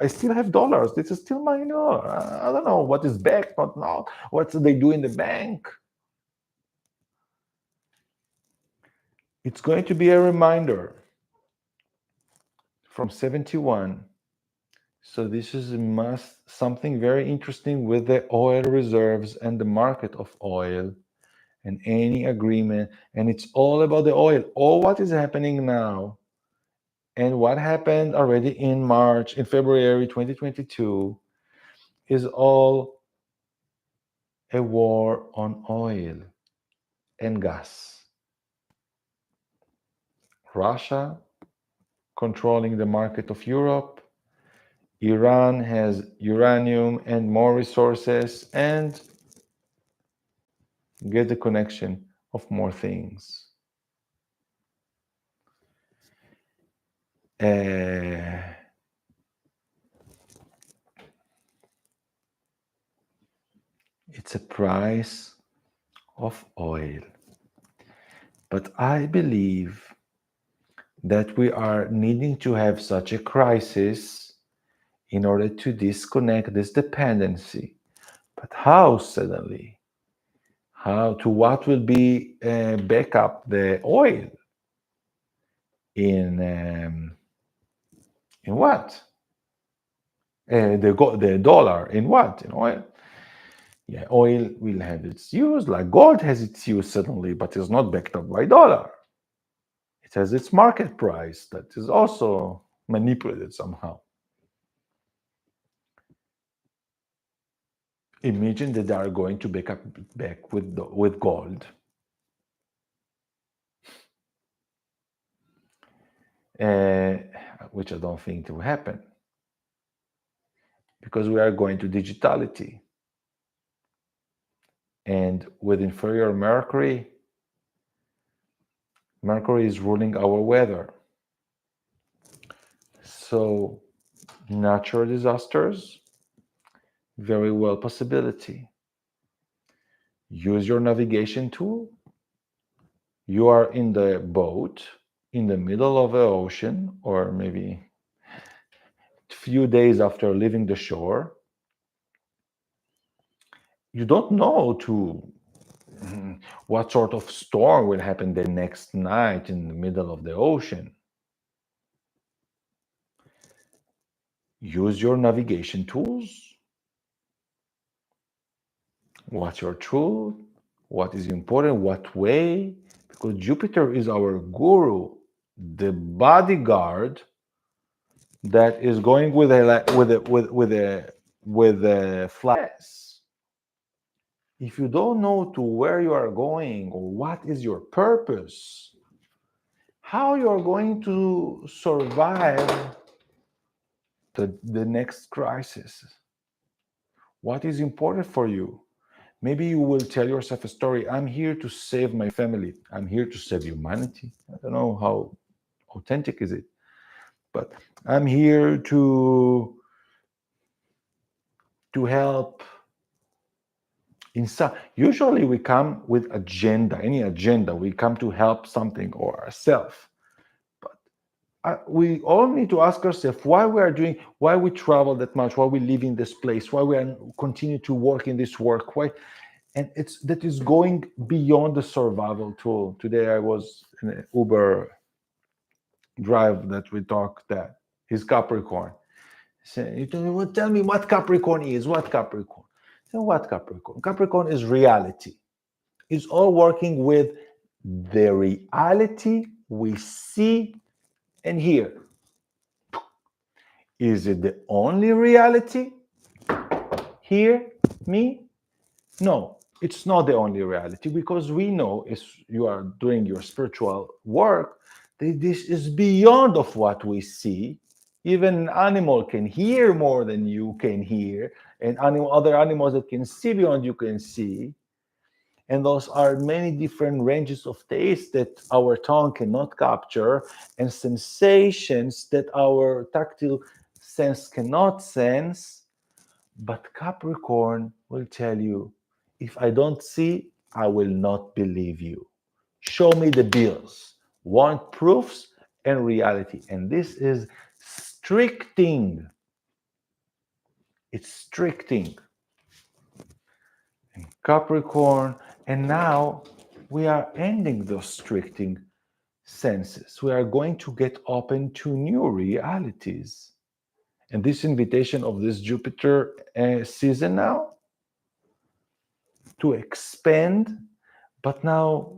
[SPEAKER 1] I still have dollars. This is still my, I don't know what is back, not. What do they do in the bank? It's going to be a reminder from 71. So this is something very interesting with the oil reserves and the market of oil and any agreement. And it's all about the oil. All what is happening now and what happened already in February 2022 is all a war on oil and gas. Russia controlling the market of Europe. Iran has uranium and more resources and get the connection of more things. It's a price of oil. But I believe that we are needing to have such a crisis in order to disconnect this dependency. But how suddenly? How to what will be back up the oil in what? The dollar in what? In oil? Yeah, oil will have its use, like gold has its use suddenly, but it's not backed up by dollar. It has its market price that is also manipulated somehow. Imagine that they are going to back with gold. Which I don't think will happen because we are going to digitality. And with inferior Mercury is ruling our weather. So natural disasters, very well possibility. Use your navigation tool. You are in the boat in the middle of the ocean, or maybe a few days after leaving the shore. You don't know what sort of storm will happen the next night in the middle of the ocean. Use your navigation tools. What's your truth? What is important? What way? Because Jupiter is our guru, the bodyguard that is going with a flash. If you don't know to where you are going or what is your purpose, how you are going to survive the next crisis? What is important for you? Maybe you will tell yourself a story. I'm here to save my family. I'm here to save humanity. I don't know how authentic is it, but I'm here to help in some. Usually we come with agenda, any agenda. We come to help something or ourselves. We all need to ask ourselves why we travel that much, why we live in this place, why we continue to work in this work, why, and that is going beyond the survival tool. Today I was in an Uber drive that we talked that is Capricorn. So you tell me what Capricorn is. What Capricorn? So what Capricorn? Capricorn is reality. It's all working with the reality we see and hear. Is it the only reality? Hear me? No, it's not the only reality, because we know as you are doing your spiritual work that this is beyond of what we see. Even an animal can hear more than you can hear, and other animals that can see beyond you can see. And those are many different ranges of taste that our tongue cannot capture, and sensations that our tactile sense cannot sense. But Capricorn will tell you, if I don't see, I will not believe you. Show me the bills. Want proofs and reality. And this is stricting. It's stricting. And Capricorn. And now we are ending the stricting senses. We are going to get open to new realities. And this invitation of this Jupiter season now to expand, but now,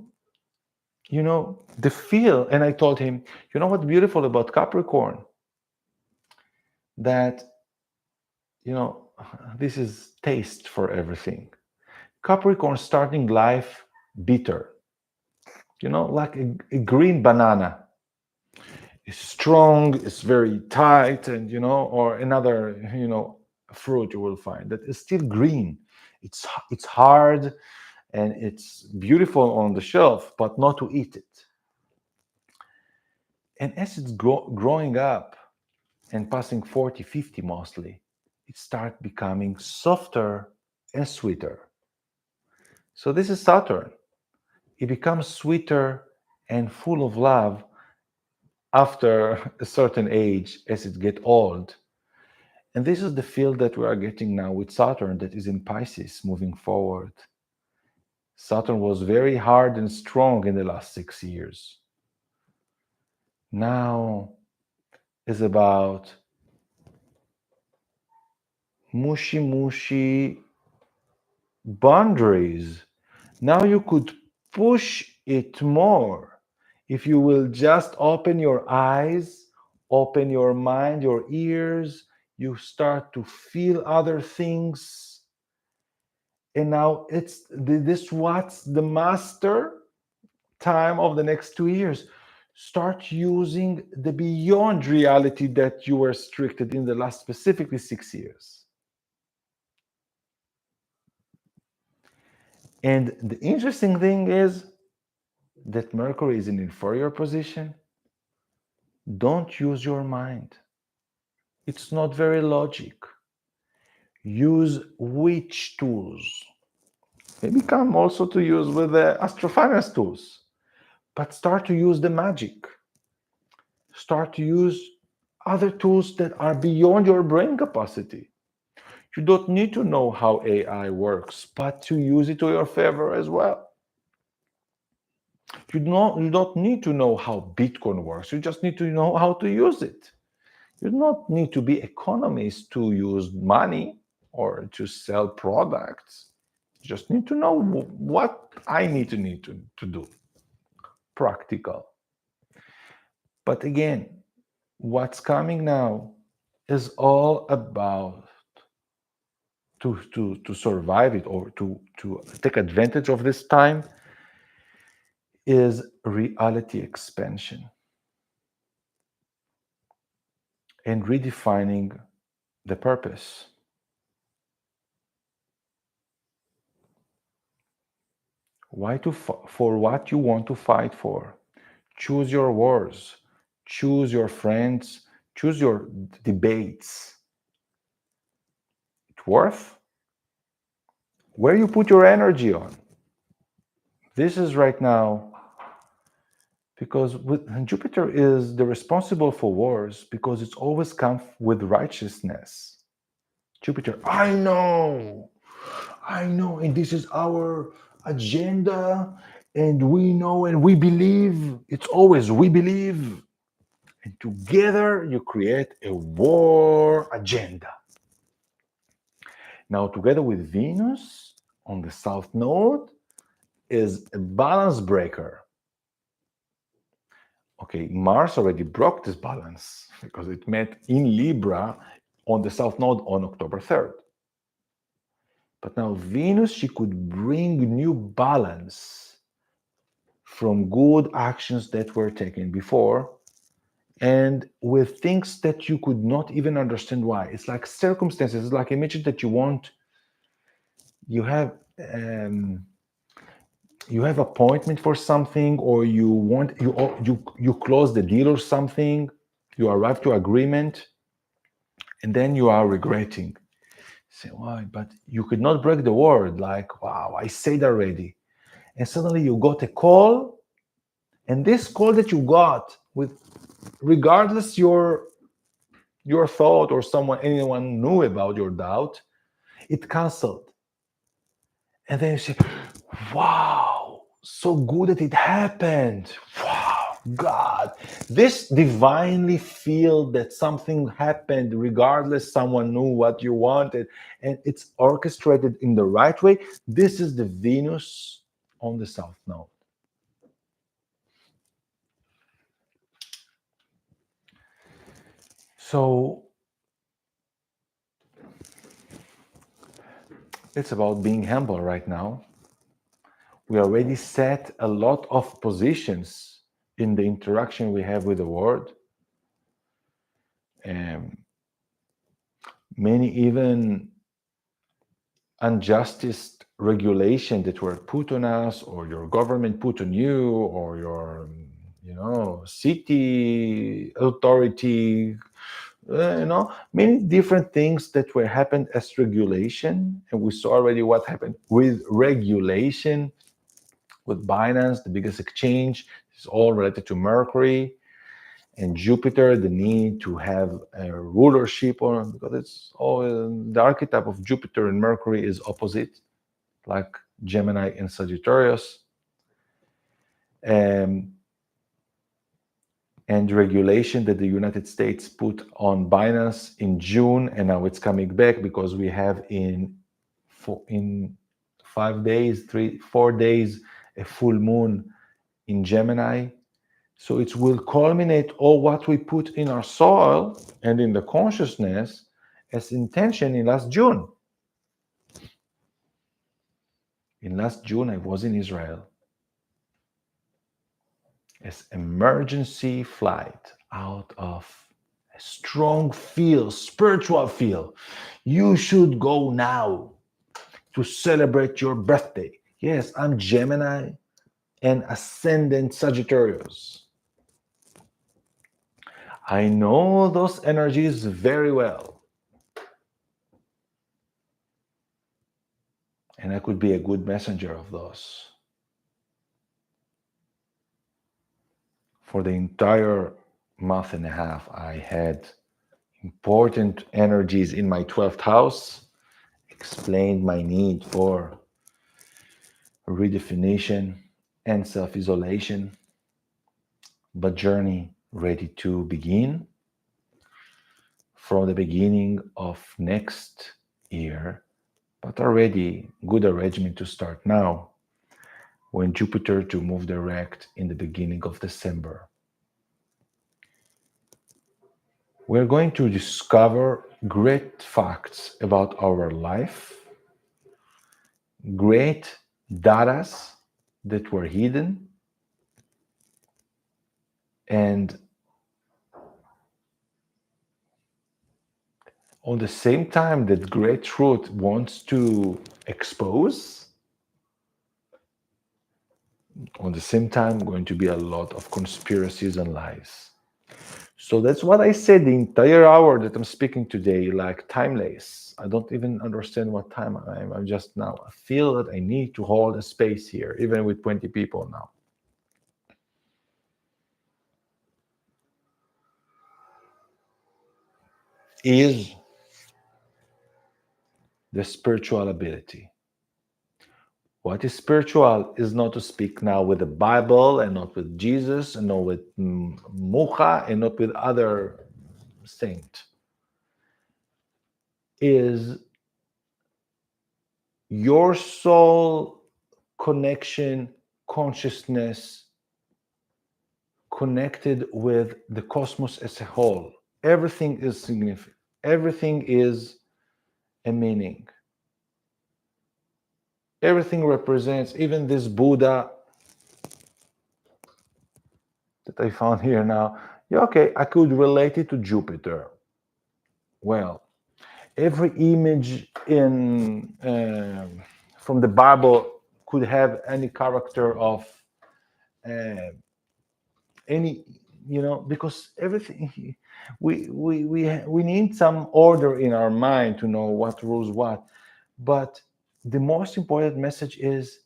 [SPEAKER 1] the feel. And I told him, what's beautiful about Capricorn? That, you know, this is taste for everything. Capricorn starting life bitter, like a green banana. It's strong, it's very tight, and or another, fruit you will find that is still green. It's hard and it's beautiful on the shelf, but not to eat it. And as it's growing up and passing 40, 50 mostly, it starts becoming softer and sweeter. So this is Saturn. It becomes sweeter and full of love after a certain age as it gets old. And this is the field that we are getting now with Saturn that is in Pisces moving forward. Saturn was very hard and strong in the last 6 years. Now is about mushy boundaries. Now you could push it more if you will just open your eyes, open your mind, your ears. You start to feel other things. And now it's this what's the master time of the next 2 years. Start using the beyond reality that you were restricted in the last specifically 6 years. And the interesting thing is that Mercury is in inferior position. Don't use your mind. It's not very logic. Use witch tools. Maybe come also to use with the astrofinance tools. But start to use the magic. Start to use other tools that are beyond your brain capacity. You don't need to know how AI works, but to use it to your favor as well. You don't need to know how Bitcoin works. You just need to know how to use it. You don't need to be economist to use money or to sell products. You just need to know what I need to do. Practical. But again, what's coming now is all about to survive it or to take advantage of this time is reality expansion and redefining the purpose. For what you want to fight for. Choose your wars, choose your friends, choose your debates. It's worth where you put your energy on. This is right now because Jupiter is the responsible for wars because it's always come with righteousness. Jupiter, I know, and this is our agenda, and we know and we believe. It's always we believe. And together you create a war agenda. Now, together with Venus on the South Node is a balance breaker. Okay, Mars already broke this balance because it met in Libra on the South Node on October 3rd. But now Venus, she could bring new balance from good actions that were taken before and with things that you could not even understand why. It's like circumstances. It's like imagine that you have appointment for something, or you close the deal or something, you arrive to agreement, and then you are regretting. Say, why? But you could not break the word. Like, wow, I said already. And suddenly you got a call, and this call that you got, with regardless your thought or anyone knew about your doubt, it canceled. And then you say, wow, so good that it happened. Wow. God, this divinely feel that something happened, regardless someone knew what you wanted, and it's orchestrated in the right way. This is the Venus on the South Node. So it's about being humble right now. We already set a lot of positions in the interaction we have with the world. And many even injustice regulation that were put on us, or your government put on you, or your city authority, many different things that were happened as regulation. And we saw already what happened with regulation with Binance, the biggest exchange. It's all related to Mercury and Jupiter, the need to have a rulership on, because it's all the archetype of Jupiter and Mercury is opposite, like Gemini and Sagittarius. And regulation that the United States put on Binance in June, and now it's coming back because we have in 5 days, 4 days, a full moon in Gemini. So it will culminate all what we put in our soil and in the consciousness as intention in last June. In last June, I was in Israel as emergency flight out of a strong feel, spiritual feel. You should go now to celebrate your birthday. Yes, I'm Gemini and ascendant Sagittarius. I know those energies very well. And I could be a good messenger of those. For the entire month and a half, I had important energies in my 12th house, explained my need for redefinition and self-isolation, but journey ready to begin from the beginning of next year, but already good arrangement to start now, when Jupiter to move direct in the beginning of December. We're going to discover great facts about our life, great datas that were hidden, and on the same time that great truth wants to expose, on the same time going to be a lot of conspiracies and lies. So that's what I said the entire hour that I'm speaking today, like timeless. I don't even understand what time I'm just now. I feel that I need to hold a space here, even with 20 people now. Is the spiritual ability. What is spiritual is not to speak now with the Bible and not with Jesus and not with Mucha and not with other saint. Is your soul connection, consciousness connected with the cosmos as a whole. Everything is significant. Everything is a meaning. Everything represents, even this Buddha that I found here now. Yeah, okay, I could relate it to Jupiter. Well, every image in from the Bible could have any character of any, because everything we need some order in our mind to know what rules what. But the most important message is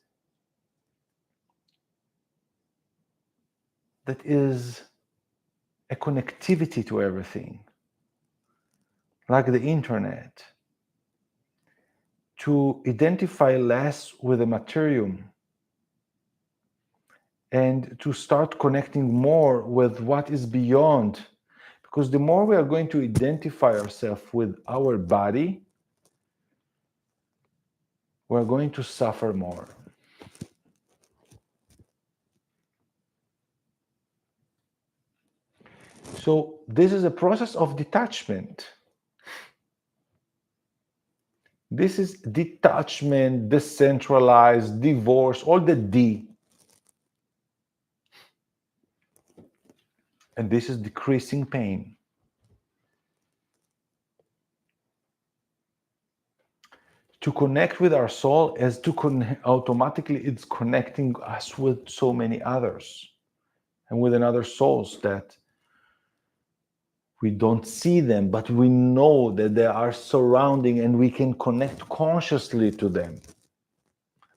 [SPEAKER 1] that is a connectivity to everything, like the internet, to identify less with the materium and to start connecting more with what is beyond. Because the more we are going to identify ourselves with our body, we're going to suffer more. So this is a process of detachment. This is detachment, decentralized, divorce, all the D. And this is decreasing pain. To connect with our soul is to connect, automatically it's connecting us with so many others and with another souls that we don't see them, but we know that they are surrounding and we can connect consciously to them.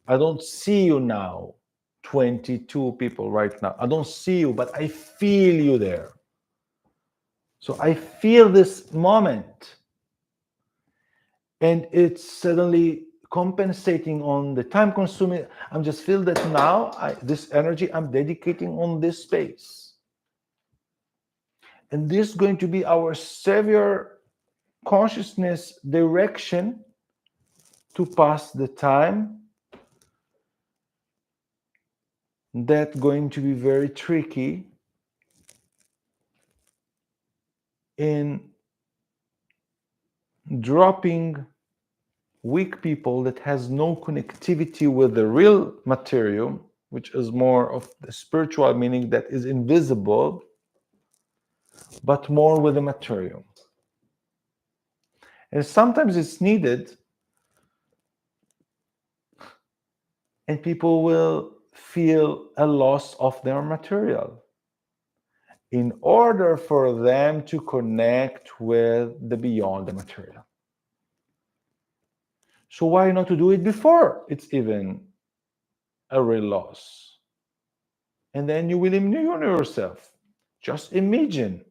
[SPEAKER 1] I don't see you now, 22 people right now. I don't see you, but I feel you there. So I feel this moment. And it's suddenly compensating on the time consuming. I'm just feel that now this energy I'm dedicating on this space. And this is going to be our savior consciousness direction to pass the time that's going to be very tricky in dropping weak people that has no connectivity with the real material, which is more of the spiritual meaning that is invisible, but more with the material. And sometimes it's needed, and people will feel a loss of their material in order for them to connect with the beyond the material. So why not to do it before it's even a real loss? And then you will immune yourself. Just imagine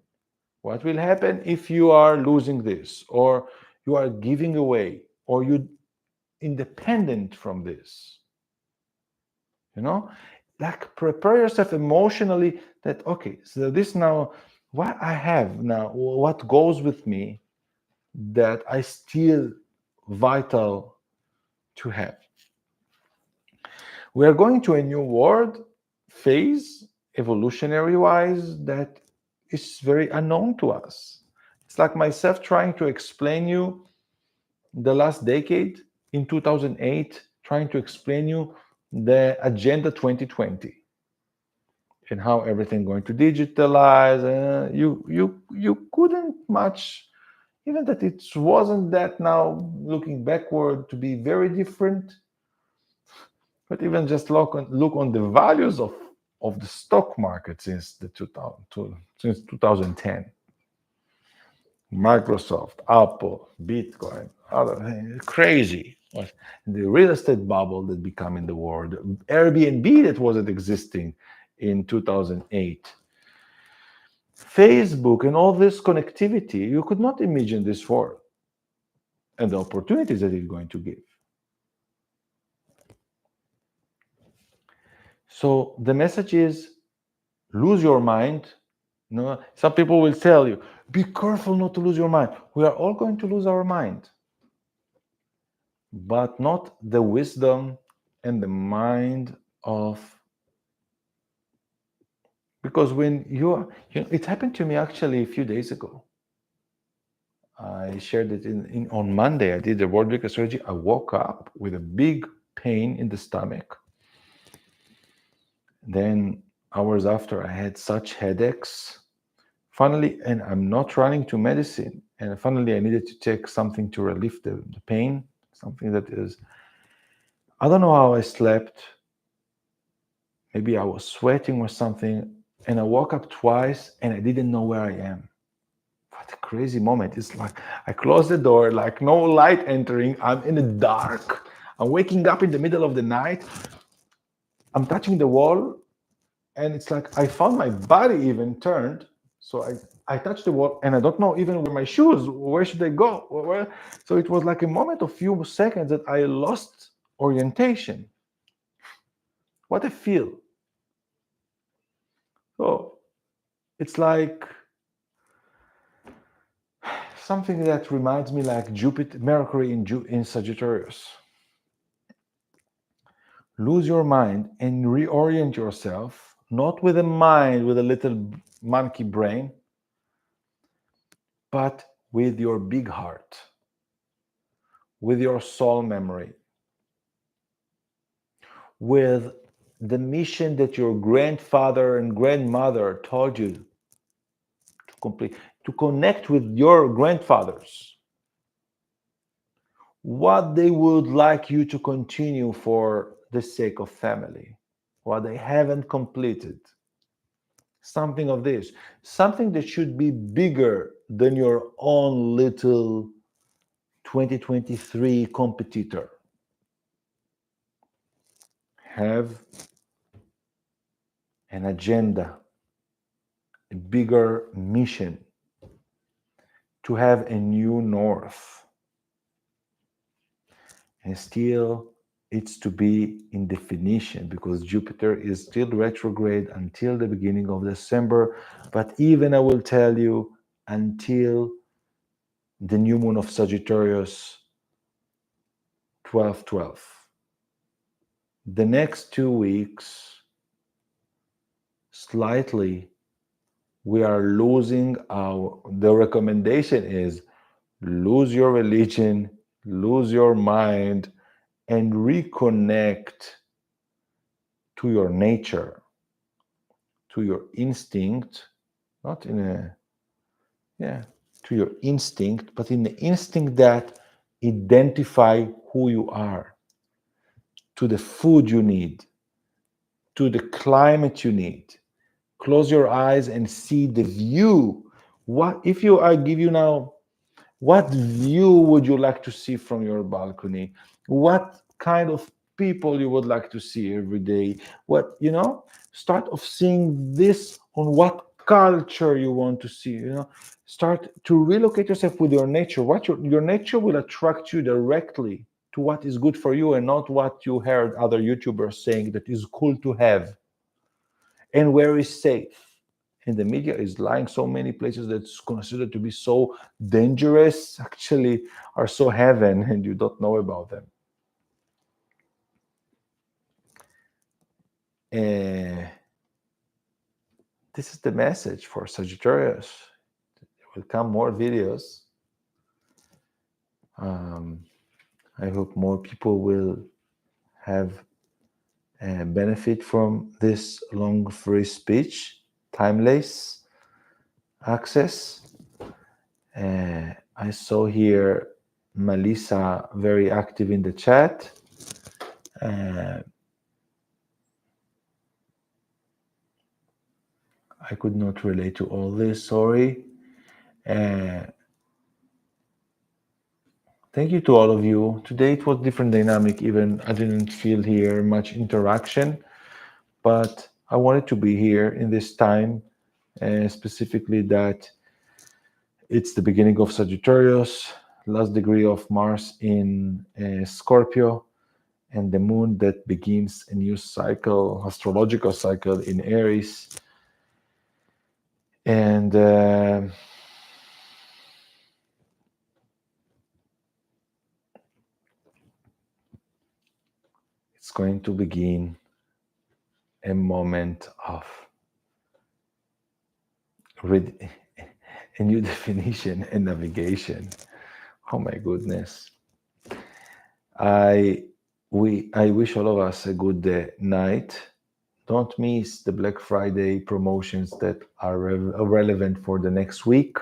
[SPEAKER 1] what will happen if you are losing this, or you are giving away, or you independent from this. You know, like prepare yourself emotionally that, okay, so this now, what I have now, what goes with me that I still vital to have. We are going to a new world phase, evolutionary wise, that is very unknown to us. It's like myself trying to explain you the last decade in 2008, trying to explain you the Agenda 2020 and how everything going to digitalize. You couldn't much, even that it wasn't that now looking backward to be very different. But even just look on the values of the stock market since the 2010. Microsoft, Apple, Bitcoin, other things, crazy. The real estate bubble that became in the world, Airbnb that wasn't existing in 2008, Facebook, and all this connectivity, you could not imagine this world and the opportunities that it's going to give. So the message is, lose your mind. No, some people will tell you, be careful not to lose your mind. We are all going to lose our mind, but not the wisdom and the mind of. Because when it happened to me actually a few days ago. I shared it on Monday. I did the World Week Astrology. I woke up with a big pain in the stomach. Then hours after, I had such headaches. Finally, and I'm not running to medicine. And finally, I needed to take something to relieve the pain, something that is, I don't know how I slept. Maybe I was sweating or something. And I woke up twice and I didn't know where I am. What a crazy moment. It's like I closed the door, like no light entering. I'm in the dark. I'm waking up in the middle of the night. I'm touching the wall. And it's like I found my body even turned. So I touched the wall and I don't know even where my shoes, where should I go? Where? So it was like a moment of few seconds that I lost orientation. What I feel. So it's like something that reminds me like Jupiter, Mercury in Sagittarius. Lose your mind and reorient yourself, not with a mind with a little monkey brain, but with your big heart, with your soul memory, with the mission that your grandfather and grandmother taught you to complete, to connect with your grandfathers, what they would like you to continue for the sake of family, what they haven't completed. Something of this, something that should be bigger than your own little 2023 competitor. Have an agenda, a bigger mission, to have a new north. And still, it's to be in definition because Jupiter is still retrograde until the beginning of December. But even I will tell you, until the new moon of Sagittarius 12/12. The next 2 weeks, slightly, we are losing our. The recommendation is lose your religion, lose your mind, and reconnect to your nature, to your instinct, not in a, yeah, to your instinct, but in the instinct that identify who you are, to the food you need, to the climate you need. Close your eyes and see the view. What if you I give you now, what view would you like to see from your balcony? What kind of people you would like to see every day? What, start of seeing this on what culture you want to see, start to relocate yourself with your nature. What your nature will attract you directly to what is good for you and not what you heard other YouTubers saying that is cool to have and where is safe. And the media is lying. So many places that's considered to be so dangerous actually are so heaven and you don't know about them. This is the message for Sagittarius. There will come more videos. I hope more people will have a benefit from this long free speech, timeless access. I saw here Melissa very active in the chat. I could not relate to all this, sorry. Thank you to all of you. Today it was different dynamic, even I didn't feel here much interaction, but I wanted to be here in this time, specifically that it's the beginning of Sagittarius, last degree of Mars in Scorpio, and the moon that begins a new cycle, astrological cycle in Aries. And it's going to begin a moment of a new definition and navigation. Oh my goodness. I wish all of us a good night. Don't miss the Black Friday promotions that are relevant for the next week.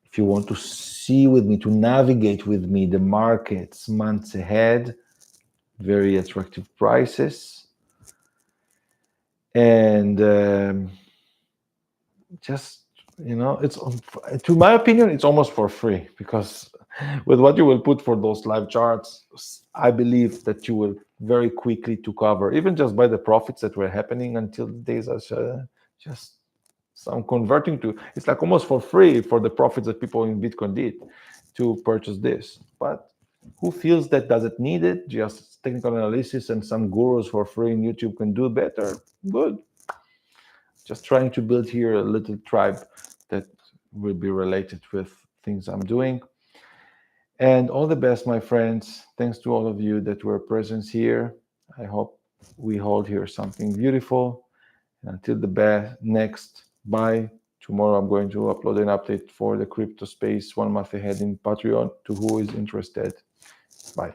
[SPEAKER 1] If you want to see with me, to navigate with me the markets months ahead, very attractive prices. And just, it's, to my opinion, it's almost for free, because with what you will put for those live charts, I believe that you will very quickly to cover, even just by the profits that were happening until the days are just some converting to, it's like almost for free for the profits that people in Bitcoin did to purchase this. But who feels that doesn't need it? Just technical analysis and some gurus for free in YouTube can do better. Good. just trying to build here a little tribe that will be related with things I'm doing. And all the best, my friends. Thanks to all of you that were present here. I hope we hold here something beautiful. And until the next, bye. Tomorrow I'm going to upload an update for the crypto space 1 month ahead in Patreon to who is interested. Bye.